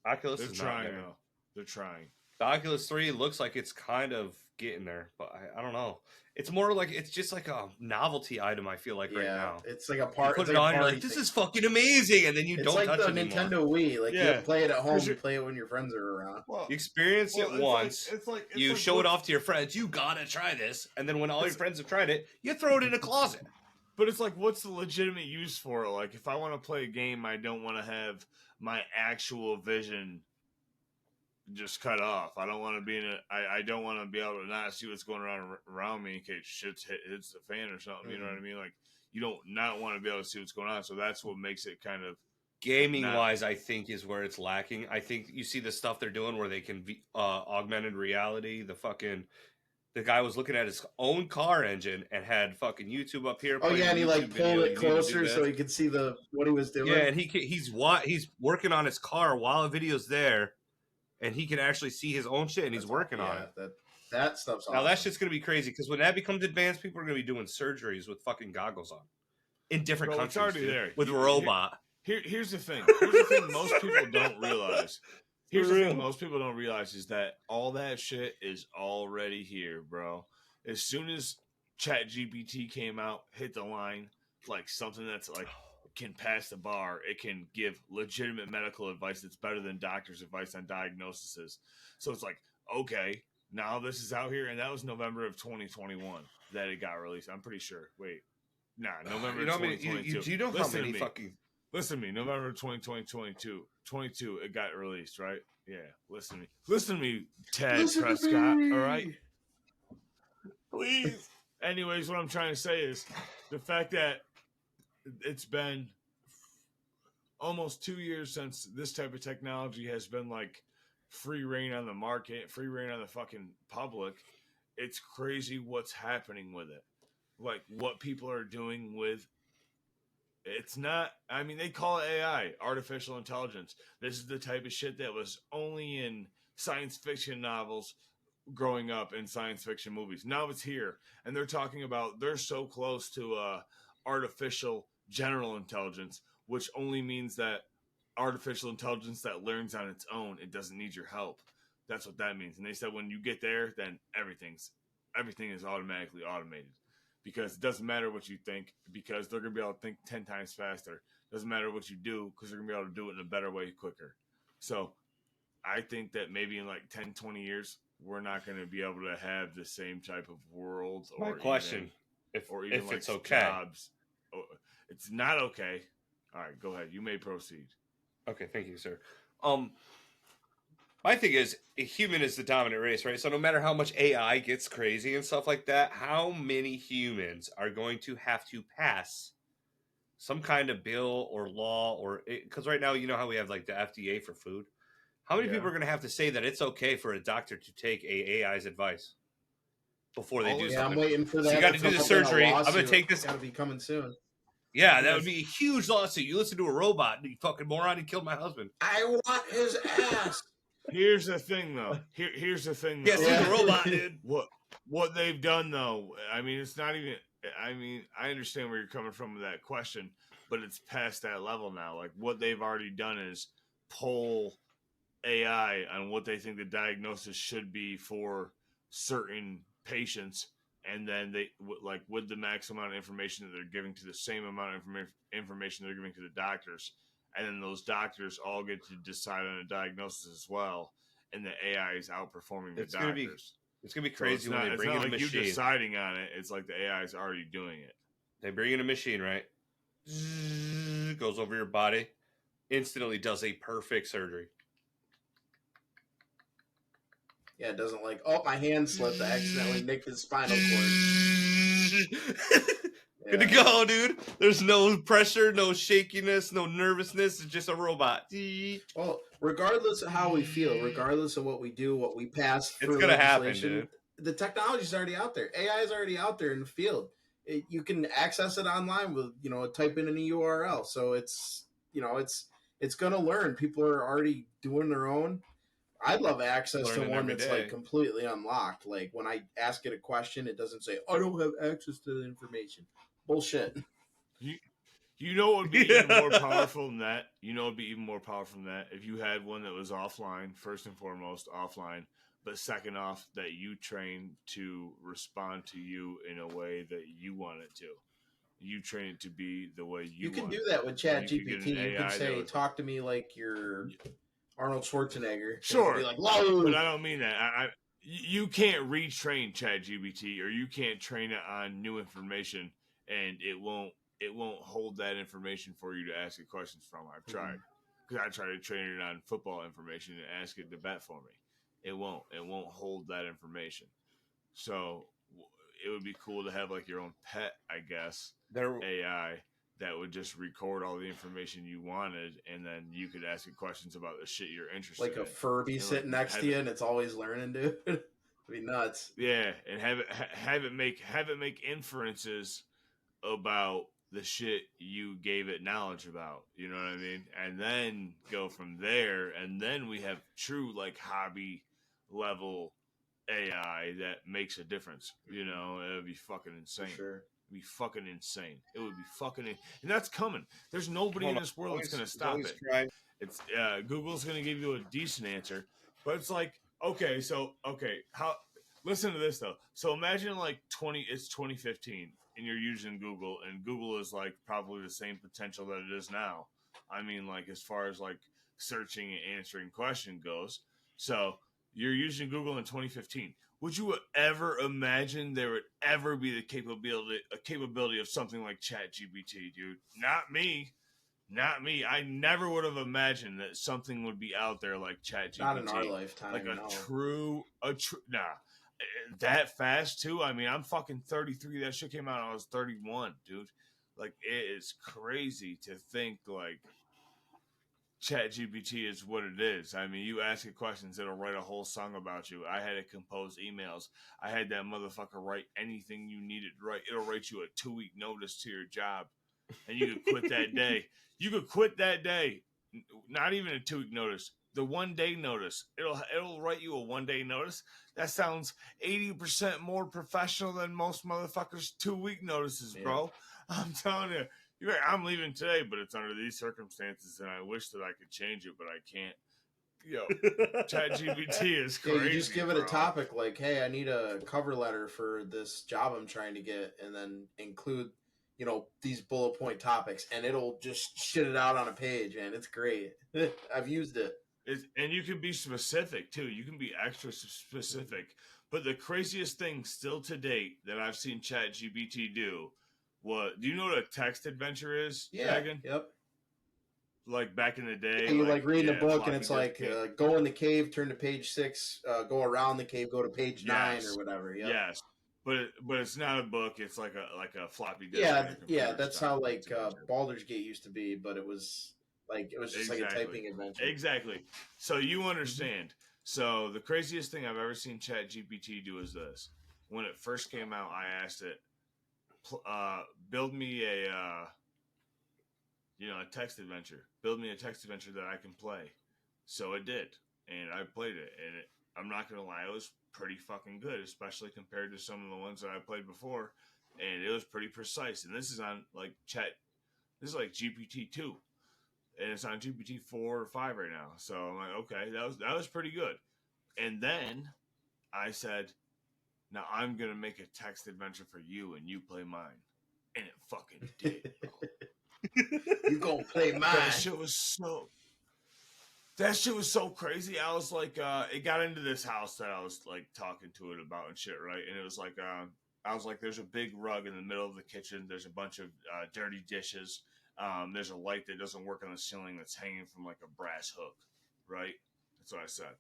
Oculus is trying not there. though. They're trying. The Oculus 3 looks like it's kind of getting there, but I don't know. It's more like it's just like a novelty item. I feel like right now. It's like a part. You put it on, you're like, this is fucking amazing, and then you don't touch it anymore. It's like the Nintendo Wii. Like you play it at home, you play it when your friends are around. You experience it once. You show it off to your friends. You gotta try this, and then when all your friends have tried it, you throw it in a closet. But it's like, what's the legitimate use for it? Like, if I want to play a game, I don't want to have my actual vision just cut off. I don't want to be I don't want to be able to not see what's going on around me in case shit hits the fan or something. Mm-hmm. You know what I mean? Like, you don't not want to be able to see what's going on. So that's what makes it kind of Gaming wise, I think is where it's lacking. I think you see the stuff they're doing where they can augmented reality. The guy was looking at his own car engine and had fucking YouTube up here. Oh Playing yeah, and he YouTube like video. pulled it You need to do closer so this. he could see what he was doing. Yeah, and he's working on his car while a video's there, and he can actually see his own shit, and he's working on it. That stuff's awesome. Now that's just gonna be crazy because when that becomes advanced, people are gonna be doing surgeries with fucking goggles on in different countries. It's already there with a robot. Here's the thing. Here's the thing most people don't realize. Here's the thing most people don't realize is that all that shit is already here, bro. As soon as Chat GPT came out, hit the line, like something that's like can pass the bar, it can give legitimate medical advice that's better than doctor's advice on diagnoses. So it's like, okay, now this is out here, and that was November of 2021 that it got released. I'm pretty sure. Wait, November 2022. Do you know how many fucking... Listen to me. November 22, it got released, right? Yeah, listen to me, Ted Prescott, all right? Please. Anyways, what I'm trying to say is the fact that it's been almost 2 years since this type of technology has been like free reign on the market, free reign on the fucking public. It's crazy what's happening with it. Like what people are doing with it's not, I mean, they call it AI, artificial intelligence. This is the type of shit that was only in science fiction novels growing up in science fiction movies. Now it's here. And they're talking about, they're so close to artificial general intelligence, which only means that artificial intelligence that learns on its own, it doesn't need your help. That's what that means. And they said when you get there, then everything is automatically automated. Because it doesn't matter what you think, because they're going to be able to think 10 times faster. It doesn't matter what you do, because they're going to be able to do it in a better way quicker. So I think that maybe in like 10, 20 years, we're not going to be able to have the same type of world. My question, if like it's okay. Jobs. It's not okay. All right, go ahead. You may proceed. Okay, thank you, sir. My thing is, a human is the dominant race, right? So no matter how much AI gets crazy and stuff like that, how many humans are going to have to pass some kind of bill or law or because right now, you know how we have like the FDA for food. How many people are going to have to say that it's okay for a doctor to take AI's advice before they do something? I'm waiting for that. So you got to do the surgery. I'm going to take this. Got to be coming soon. Yeah, that would be a huge lawsuit. You listen to a robot, you fucking moron, he killed my husband. I want his ass. Here's the thing, though. Here's the thing, though. Yeah, the robot, dude. What they've done, though, I mean, it's not even... I mean, I understand where you're coming from with that question, but it's past that level now. Like, what they've already done is poll AI on what they think the diagnosis should be for certain patients, and then they, like, with the max amount of information that they're giving to the same amount of information they're giving to the doctors, and then those doctors all get to decide on a diagnosis as well, and the AI is outperforming the doctors. It's gonna be crazy when they bring in a machine. It's not like you deciding on it. It's like the AI is already doing it. They bring in a machine, right? Goes over your body, instantly does a perfect surgery. Yeah, it doesn't like, oh, my hand slipped. I accidentally nicked his spinal cord. Good to go, dude. There's no pressure, no shakiness, no nervousness. It's just a robot. Well, regardless of how we feel, regardless of what we do, what we pass through, it's gonna happen, dude. The technology's already out there. AI is already out there in the field. You can access it online with, type in a URL. So it's gonna learn. People are already doing their own. I'd love access to one that's like completely unlocked. Like when I ask it a question, it doesn't say, I don't have access to the information. Bullshit. You know what would be even more powerful than that? You know what would be even more powerful than that? If you had one that was offline, first and foremost, offline, but second off, that you train to respond to you in a way that you want it to. You train it to be the way you want it. You can do that with Chat GPT. You can say, talk to me like you're Arnold Schwarzenegger. Sure. Be like, whoa. But I don't mean that. You can't retrain Chat GPT, or you can't train it on new information, and it won't hold that information for you to ask it questions from. I've tried. Because I tried to train it on football information and ask it to bet for me. It won't hold that information. So it would be cool to have like your own pet, I guess, AI that would just record all the information you wanted, and then you could ask it questions about the shit you're interested Like a in. Furby And sitting next to you, and it's always learning, dude. It'd be nuts. yeah, and have it make inferences about the shit you gave it knowledge about. You know what I mean? And then go from there, and then we have true like hobby level AI that makes a difference. You know, it would be fucking insane. For sure. It'd be fucking insane. It would be fucking, and that's coming. There's nobody Hold in on. this world that's Always- gonna stop always it. trying- It's Google's gonna give you a decent answer, but it's like, okay, so how? Listen to this though. So imagine like it's 2015, and you're using Google, and Google is like probably the same potential that it is now. I mean, like as far as like searching and answering question goes. So you're using Google in 2015. Would you ever imagine there would ever be the capability of something like Chat GPT, dude? Not me. Not me. I never would have imagined that something would be out there like Chat GPT. Not in our lifetime. Like no. nah. That fast too. I mean, I'm fucking 33. That shit came out when I was 31, dude. Like it is crazy to think like Chat GPT is what it is. I mean, you ask it questions, it'll write a whole song about you. I had it compose emails. I had that motherfucker write anything you needed to write. It'll write you a 2-week notice to your job, and you could quit that day. You could quit that day. Not even a 2-week notice. The 1-day notice. It'll write you a 1-day notice. That sounds 80% more professional than most motherfuckers' 2-week notices, bro. I'm telling you. You're right, I'm leaving today, but it's under these circumstances, and I wish that I could change it, but I can't. Yo, ChatGPT is crazy. Yeah, you just give it bro. a topic like, "Hey, I need a cover letter for this job I'm trying to get," and then include, these bullet point topics, and it'll just shit it out on a page, man. It's great. I've used it. And you can be specific too. You can be extra specific. But the craziest thing still to date that I've seen ChatGPT do. Do you know what a text adventure is, Yeah. Dragon? Yep. Like back in the day, Yeah, you like reading a book, and it's floppy like disk go in the cave, turn to page 6, go around the cave, go to page 9 or whatever. Yep. Yes, but it's not a book. It's like a floppy disk. Yeah. That's how like Baldur's Gate used to be, but it was just like a typing adventure. Exactly. So you understand. So the craziest thing I've ever seen ChatGPT do is this. When it first came out, I asked it, build me a text adventure. Build me a text adventure that I can play. So it did, and I played it, and I'm not gonna lie, it was pretty fucking good, especially compared to some of the ones that I played before, and it was pretty precise. And this is on like this is like GPT-2, and it's on GPT-4 or 5 right now. So I'm like, okay, that was pretty good. And then I said, now I'm gonna make a text adventure for you, and you play mine, and it fucking did. You gonna play mine? That shit was so crazy. I was like, it got into this house that I was like talking to it about and shit, right? And it was like, I was like, there's a big rug in the middle of the kitchen. There's a bunch of dirty dishes. There's a light that doesn't work on the ceiling that's hanging from like a brass hook, right? That's what I said.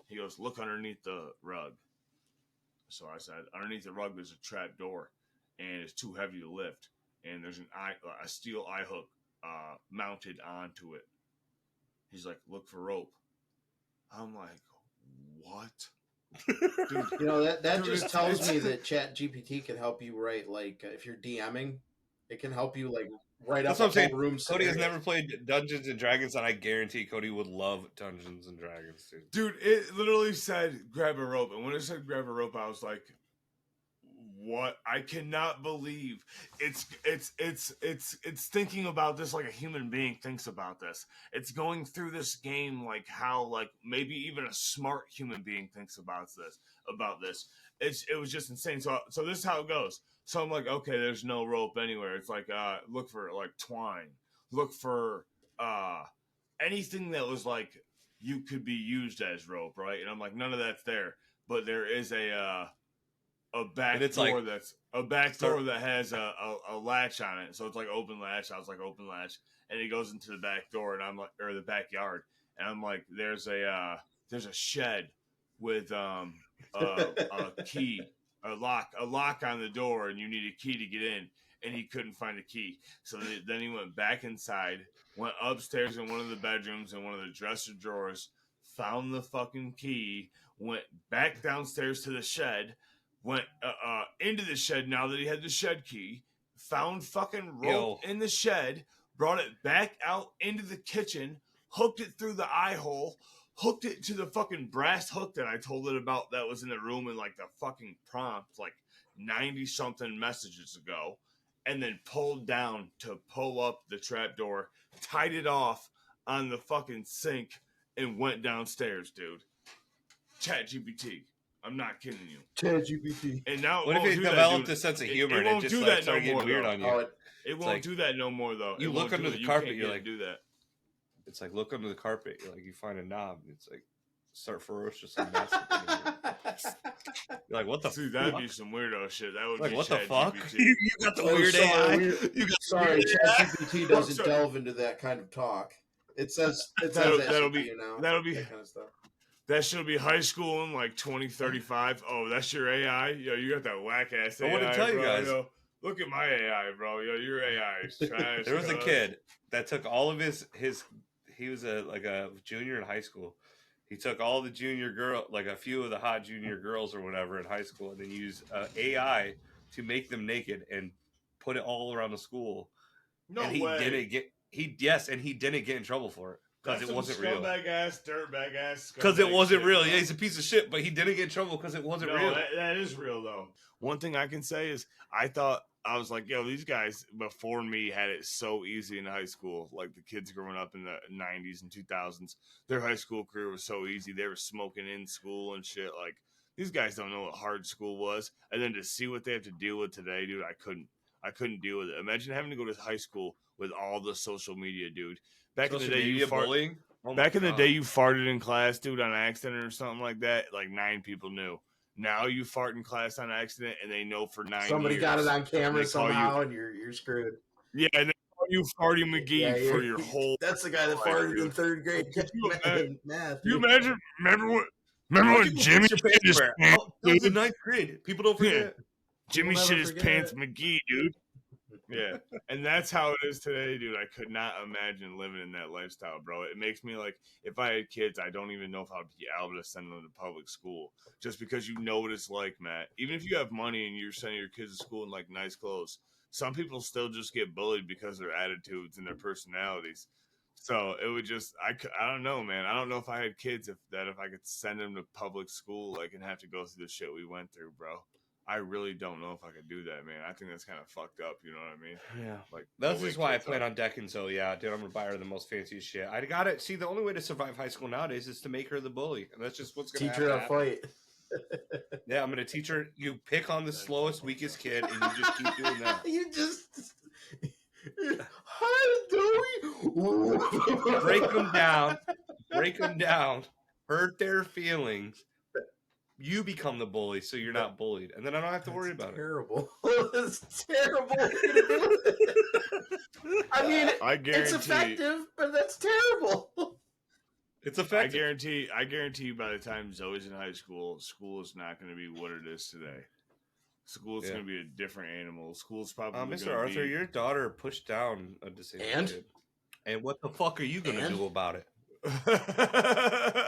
He goes, look underneath the rug. So I said, underneath the rug, there's a trap door, and it's too heavy to lift. And there's a steel eye hook mounted onto it. He's like, look for rope. I'm like, what? Dude, that just tells me that Chat GPT can help you write, like, if you're DMing, it can help you, like, write That's up what I'm a saying. whole room. Cody has never played Dungeons and Dragons, and I guarantee Cody would love Dungeons and Dragons, dude. Dude, it literally said grab a rope, and when it said grab a rope, I was like, what? I cannot believe it's thinking about this like a human being thinks about this. It's going through this game like how like maybe even a smart human being thinks about this. It was just insane. So this is how it goes. So I'm like, okay, there's no rope anywhere. It's like look for like twine. Look for anything that was like you could be used as rope, right? And I'm like, none of that's there. But there is a back door that has a latch on it, so it's like open latch. I was like open latch, and it goes into the back door, and I'm like, or the backyard, and I'm like, there's a shed with a key, a lock on the door, and you need a key to get in. and he couldn't find a key. So then he went back inside, went upstairs in one of the bedrooms and one of the dresser drawers, found the fucking key, went back downstairs to the shed, went into the shed now that he had the shed key, found fucking rope in the shed, brought it back out into the kitchen, hooked it through the eye hole, hooked it to the fucking brass hook that I told it about that was in the room in like the fucking prompt like 90 something messages ago, and then pulled down to pull up the trap door, tied it off on the fucking sink, and went downstairs, dude. Chat GPT. I'm not kidding you. Chat GPT. And now what if it developed a sense of humor and it just like started getting weird on you? Oh, it won't do that no more though. You look under the carpet, you're like, do that. It's like look under the carpet. You're like, you find a knob. It's like start ferociously messing. You're like, what the? Dude, that'd be some weirdo shit. That would like, be what Chat the fuck? GPT. You got the weird AI. You got sorry, ChatGPT doesn't delve into that kind of talk. It says that'll be you know, that'll be that kind of stuff. That should be high school in like 2035. Oh, that's your AI? Yo, you got that whack ass AI. I want to tell you guys. Yo, look at my AI, bro. Yo, your AI is trash. There was a kid that took all of his he was a junior in high school. He took all the junior girl, like a few of the hot junior girls or whatever in high school, and then used AI to make them naked and put it all around the school. No and way. He didn't get in trouble for it. Because it wasn't real. Dirtbag ass. Because it wasn't real. Yeah, he's a piece of shit, but he didn't get in trouble because it wasn't real. That is real, though. One thing I can say is I was like, yo, these guys before me had it so easy in high school. Like the kids growing up in the 90s and 2000s, their high school career was so easy. They were smoking in school and shit. Like, these guys don't know what hard school was. And then to see what they have to deal with today, dude, I couldn't deal with it. Imagine having to go to high school with all the social media, dude. Back in the day, you farted in class, dude, on accident or something like that. Like 9 people knew. Now you fart in class on accident, and they know for 9 Somebody years. got it on camera somehow, and you're screwed. Yeah, and they call you Farty McGee for your whole. That's the guy that farted in 3rd grade. Math. You imagine? Remember when Jimmy shit his pants? That was in 9th grade. People don't forget. Yeah. Jimmy shit his pants, McGee, dude. Yeah, and that's how it is today, dude. I could not imagine living in that lifestyle, bro. It makes me like, if I had kids, I don't even know if I'd be able to send them to public school, just because you know what it's like, Matt. Even if you have money and you're sending your kids to school in like nice clothes, some people still just get bullied because of their attitudes and their personalities. So it would just, I don't know, man. I don't know if I had kids if I could send them to public school, like, and have to go through the shit we went through, bro. I really don't know if I could do that, man. I think that's kind of fucked up. You know what I mean? Yeah. Like that's just why I plan on decking. So yeah, dude, I'm gonna buy her the most fanciest shit. I got it. See, the only way to survive high school nowadays is to make her the bully, and that's just what's gonna teach her a fight. Yeah, I'm gonna teach her. You pick on the slowest, weakest kid, and you just keep doing that. Hi, Joey. Break them down, hurt their feelings. You become the bully, so you're not bullied, and then I don't have to worry about it. That's terrible. I mean, it's effective, but that's terrible. It's effective. I guarantee you, by the time Zoe's in high school, school is not going to be what it is today. School is going to be a different animal. School's probably Mr. Arthur, your daughter pushed down a disabled kid. And what the fuck are you going to do about it?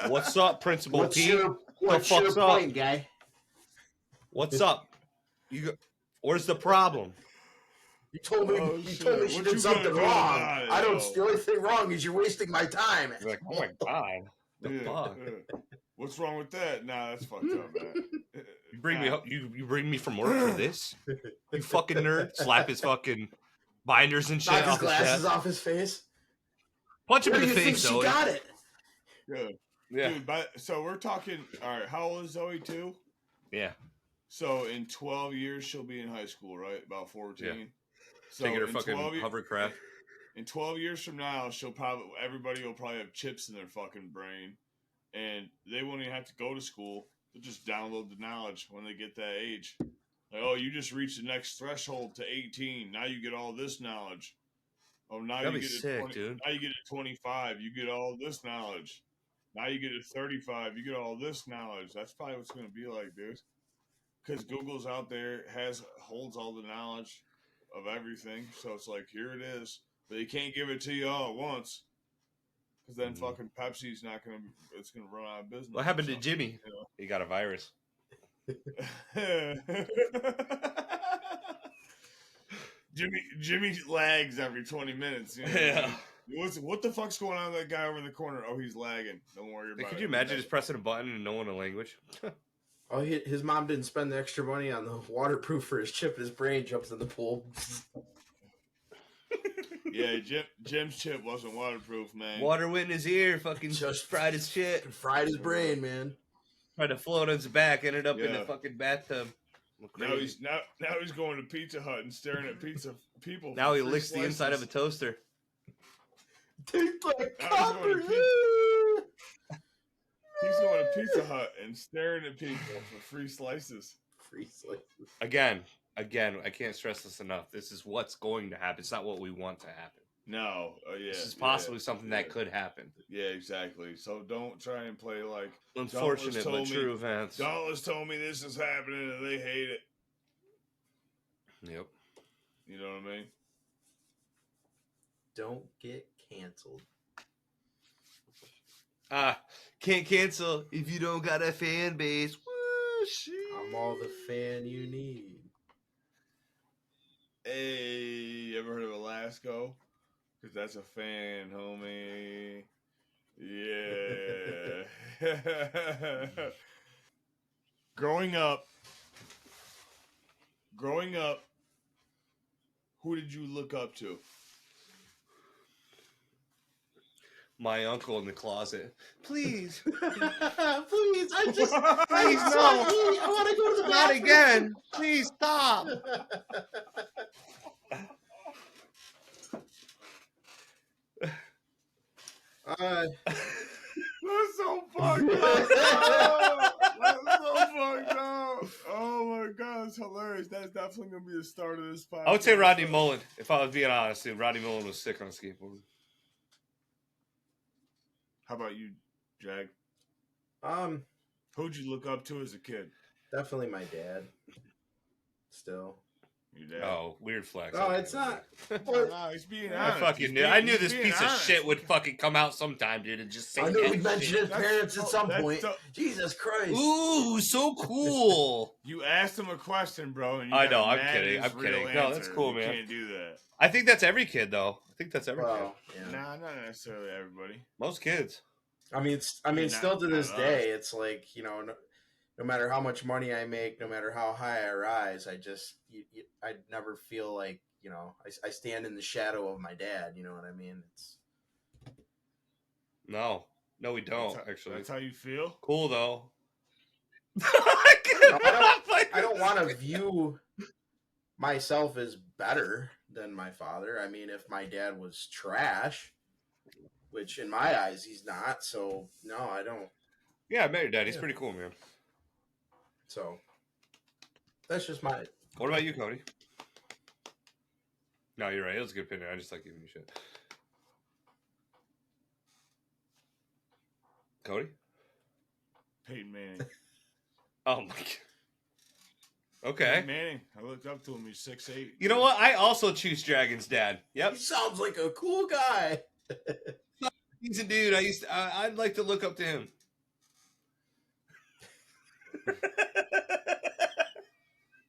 What's up, Principal Pete? What's your point, guy? What's up? Where's the problem? You told me she did something wrong. The only thing wrong is you're wasting my time. You're like, oh my god, the fuck? What's wrong with that? Nah, that's fucked up, man. You bring me from work for this? You fucking nerd! Slap his fucking binders and shit. Knock his glasses off his face. Punch him in the face, Zoe. She got it. Yeah. Dude, so we're talking. All right, how old is Zoe? 2? Yeah. So in 12 years, she'll be in high school, right? About 14. Yeah. So taking her fucking hovercraft. In 12 years from now, everybody will probably have chips in their fucking brain, and they won't even have to go to school. They'll just download the knowledge when they get that age. Like, oh, you just reached the next threshold to 18. Now you get all this knowledge. Oh, now That'd you get sick, 20, dude. Now you get to 25. You get all this knowledge. Now you get to 35. You get all this knowledge. That's probably what's going to be like, dude. Because Google's out there, holds all the knowledge. of everything. So it's like, here it is. But you can't give it to you all at once. Because then fucking Pepsi's not going to, it's going to run out of business. What happened to Jimmy? You know? He got a virus. Jimmy lags every 20 minutes. You know? Yeah. What the fuck's going on with that guy over in the corner? Oh, he's lagging. Don't worry about it. Could you imagine just pressing a button and knowing a language? Oh, his mom didn't spend the extra money on the waterproof for his chip. His brain jumps in the pool. Yeah, Jim's chip wasn't waterproof, man. Water went in his ear, fucking just fried his shit. Fried his brain, man. Tried to float on his back, ended up in the fucking bathtub. Now he's going to Pizza Hut and staring at pizza people. Now he licks the inside of a toaster. Tastes like copper. He's going to Pizza Hut and staring at people for free slices. Free slices. Again, I can't stress this enough. This is what's going to happen. It's not what we want to happen. No, this is possibly something that could happen. Yeah, exactly. So don't try and play like unfortunate but true events. Dauntless told me this is happening and they hate it. Yep. You know what I mean? Don't get canceled. Can't cancel if you don't got a fan base. Woo, I'm all the fan you need. Hey, you ever heard of Alaska? Because that's a fan, homie. Yeah. Growing up, who did you look up to? My uncle in the closet. Please. Please, I just... Please, no. I want to go to the bathroom. Not again. Please, stop. That's so fucked up. That's so fucked up. Oh my god, it's hilarious. That's definitely gonna be the start of this podcast. I would say Rodney Mullen, if I was being honest. Rodney Mullen was sick on a skateboard. How about you, Jag? Who'd you look up to as a kid? Definitely my dad. Still. Your dad. Oh, weird flex. Oh, it's not. No, he's being honest. I knew this piece of shit would fucking come out sometime, dude, and just say I knew we'd mention his parents at some point. Jesus Christ. Ooh, so cool. You asked him a question, bro. And I know, I'm kidding. No, that's cool, man. You can't do that. I think that's every kid, though. I think that's every kid. Yeah. Nah, not necessarily everybody. Most kids. I mean, still to this day, it's like, you know, no matter how much money I make, no matter how high I rise, I never feel like, you know, I stand in the shadow of my dad. You know what I mean? No, we don't. Actually, that's how you feel. Cool though. I don't want to view myself as better than my father. I mean, if my dad was trash, which in my eyes he's not, so no, I don't. Yeah, I met your dad. He's pretty cool, man. So that's just my. What about you, Cody? No, you're right. It was a good opinion. I just like giving you shit. Cody? Peyton Manning. Oh my god. Okay. Peyton Manning. I looked up to him. He's 6'8". You know what? I also choose Dragon's dad. Yep. He sounds like a cool guy. He's a dude. I'd like to look up to him.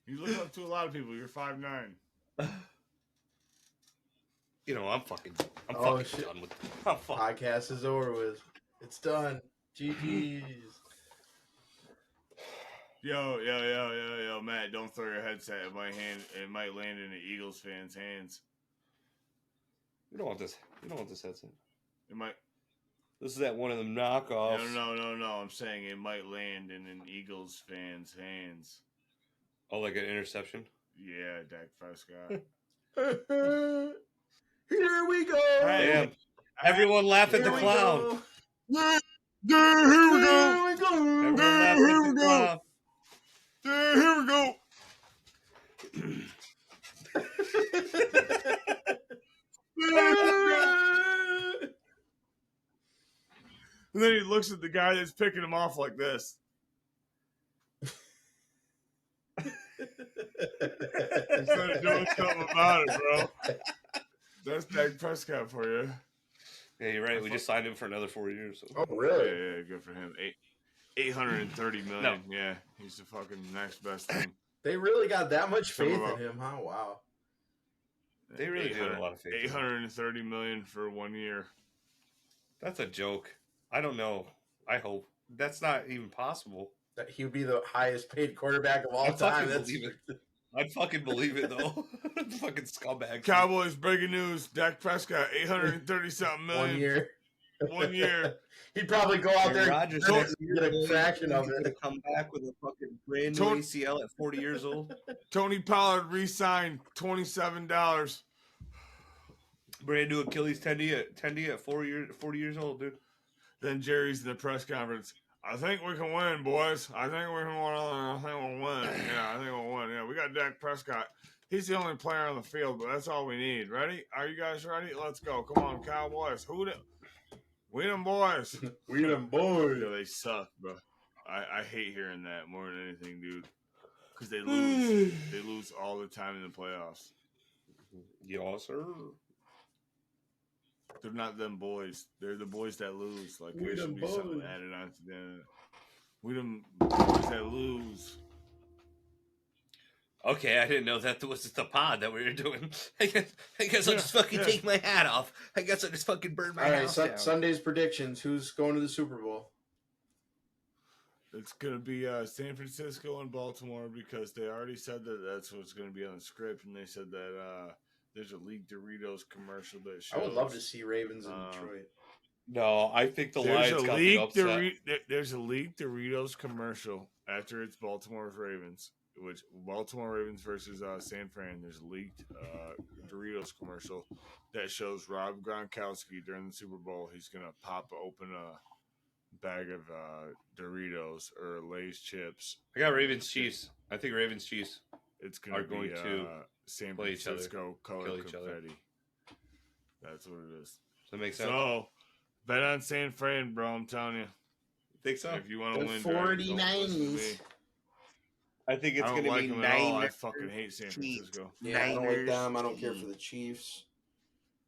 You look up to a lot of people. You're 5'9". You know, I'm fucking done with it. Podcast is over with. It's done. GG's. Yo, Matt, don't throw your headset. It might land in the Eagles fans' hands. You don't want this headset. It might. This is at one of them knockoffs. No. I'm saying it might land in an Eagles fan's hands. Oh, like an interception? Yeah, Dak Prescott. Here we go. Damn. Everyone laugh at the clown. Here we go. Everyone laugh at the clown. Here we go. And then he looks at the guy that's picking him off like this. Instead of doing something about it, bro. That's Dak Prescott for you. Yeah, you're right. We just signed him for another 4 years. So. Oh, really? Yeah, good for him. $830 million. No. Yeah, he's the fucking next best thing. They really got that much Some faith of in him, huh? Wow. They really do have a lot of faith. $830 million for 1 year. That's a joke. I don't know. I hope that's not even possible. That he would be the highest paid quarterback of all time. That's I'd fucking believe it though. Fucking scumbag. Cowboys breaking news: Dak Prescott, $830-something million. 1 year. 1 year. He'd probably go out there Rodgers and get a fraction of He's it. gonna come back with a fucking brand new ACL at 40 years old. Tony Pollard re-signed $27. Brand new Achilles tendon at 40 years old, dude. Then Jerry's in the press conference. I think we can win, boys. I think we can win. I think we'll win. Yeah, I think we'll win. Yeah, we got Dak Prescott. He's the only player on the field, but that's all we need. Ready? Are you guys ready? Let's go. Come on, Cowboys. We them boys. We them boys. Yeah, they suck, bro. I hate hearing that more than anything, dude. Because they lose. They lose all the time in the playoffs. Yes, sir. They're not them boys. They're the boys that lose. Like, We there should them be something boys. added on to them. We them boys that lose. Okay, I didn't know that was the pod that we were doing. I guess I'll just fucking take my hat off. I guess I'll just fucking burn my house down. Sunday's predictions. Who's going to the Super Bowl? It's going to be San Francisco and Baltimore because they already said that that's what's going to be on the script. And they said that there's a League Doritos commercial that shows. I would love to see Ravens in Detroit. No, I think the Lions got the upset. There's a League Doritos commercial after it's Baltimore's Ravens, which Baltimore Ravens versus San Fran. There's a leaked Doritos commercial that shows Rob Gronkowski during the Super Bowl. He's going to pop open a bag of Doritos or Lay's chips. I got Ravens Chiefs. I think Ravens Chiefs. It's going to San Francisco colored confetti. That's what it is. Does that make sense? So, bet on San Fran, bro. I'm telling you. Think so? If you want to win, 49ers. I think it's going to be 9. I fucking hate San Francisco. Yeah, I don't like them. I don't care for the Chiefs.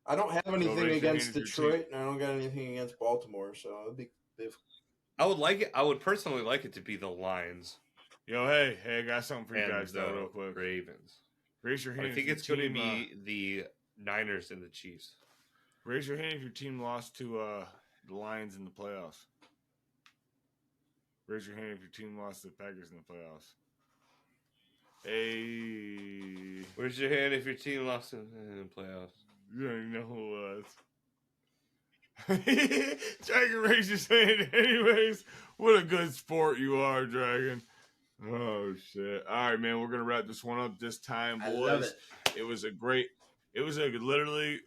I don't have anything against Detroit, and I don't got anything against Baltimore. So I would like it. I would personally like it to be the Lions. Yo, hey, I got something for you guys though, real quick. Ravens. Raise your hand. I think it's going to be the Niners and the Chiefs. Raise your hand if your team lost to the Lions in the playoffs. Raise your hand if your team lost to the Packers in the playoffs. Hey. Raise your hand if your team lost in the playoffs. You don't even know who it was. Dragon raised his hand anyways. What a good sport you are, Dragon. Oh, shit. All right, man. We're going to wrap this one up this time, boys. I love it. It was literally...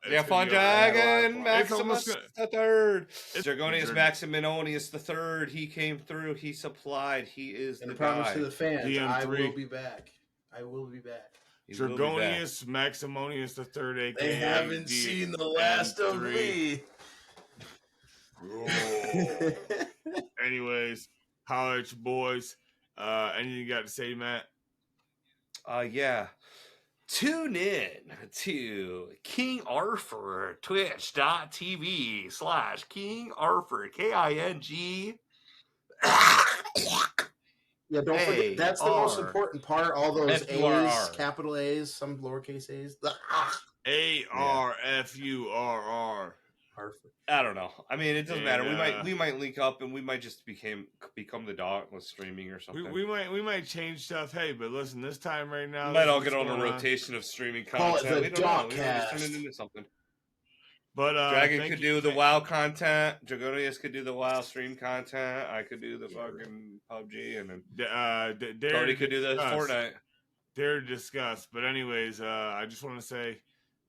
yeah, fun Dragon. Maximus the third. Dragonius Maximinonius the third. He came through. He supplied. He is the promise guy. to the fans, DM3. I will be back. I will be back. Dragonius Maximonius the third, a.k.a. They haven't seen the last of me. Anyways, holla at your boys. Anything you got to say, Matt? Yeah. Tune in to King Arthur, twitch.tv/King Arthur, KING. Yeah, don't forget, that's the most important part. All those F-U-R-R. A's, capital A's, some lowercase A's. ARFURR. I don't know. I mean, it doesn't matter. We might link up and we might just become the Dauntless streaming or something. We might change stuff. Hey, but listen, this time right now, we might all get on a rotation of streaming content. Call it the we don't know. We Dogcast. just turn it into something. But Dragon could do the WoW content. Dragonius could do the WoW stream content. I could do the fucking PUBG, and then Cody could do the Fortnite. Dare to discuss. But anyways, I just want to say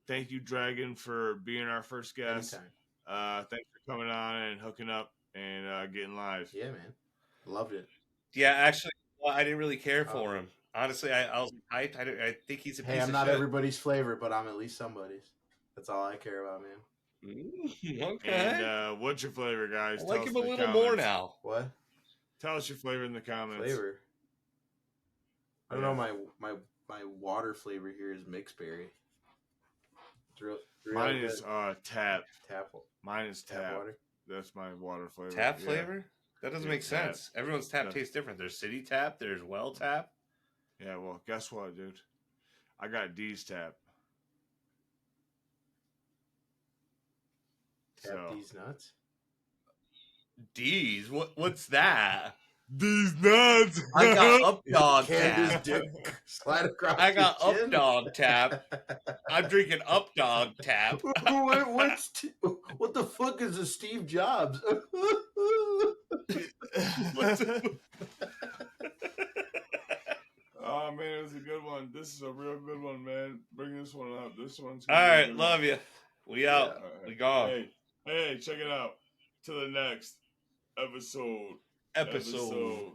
thank you, Dragon, for being our first guest. Thanks for coming on and hooking up and getting live. Yeah, man, loved it. Yeah, actually, I didn't really care for him. Honestly, I was hyped. I think he's a piece of shit. Hey, I'm not everybody's flavor, but I'm at least somebody's. That's all I care about, man. Okay. And what's your flavor, guys? I like him a little more now. What? Tell us your flavor in the comments. Flavor. I don't know. My water flavor here is mixed berry. It's real Mine good. is tap. Tap. Mine is tap. water. That's my water flavor. Tap Yeah. flavor? That doesn't Yeah, make tap. sense. Everyone's tap Yeah. tastes different. There's city tap. There's well tap. Yeah, well, guess what, dude? I got D's tap. Tap these nuts. D's? What's that? These nuts. I got up dog Candace tap. dick slide across. I got your up chin. dog tap. I'm drinking up dog tap. What the fuck is a Steve Jobs? Oh man, it was a good one. This is a real good one, man. Bring this one up. This one's All right, love you. We out. Yeah. We gone. Hey, check it out. To the next episode. Episode.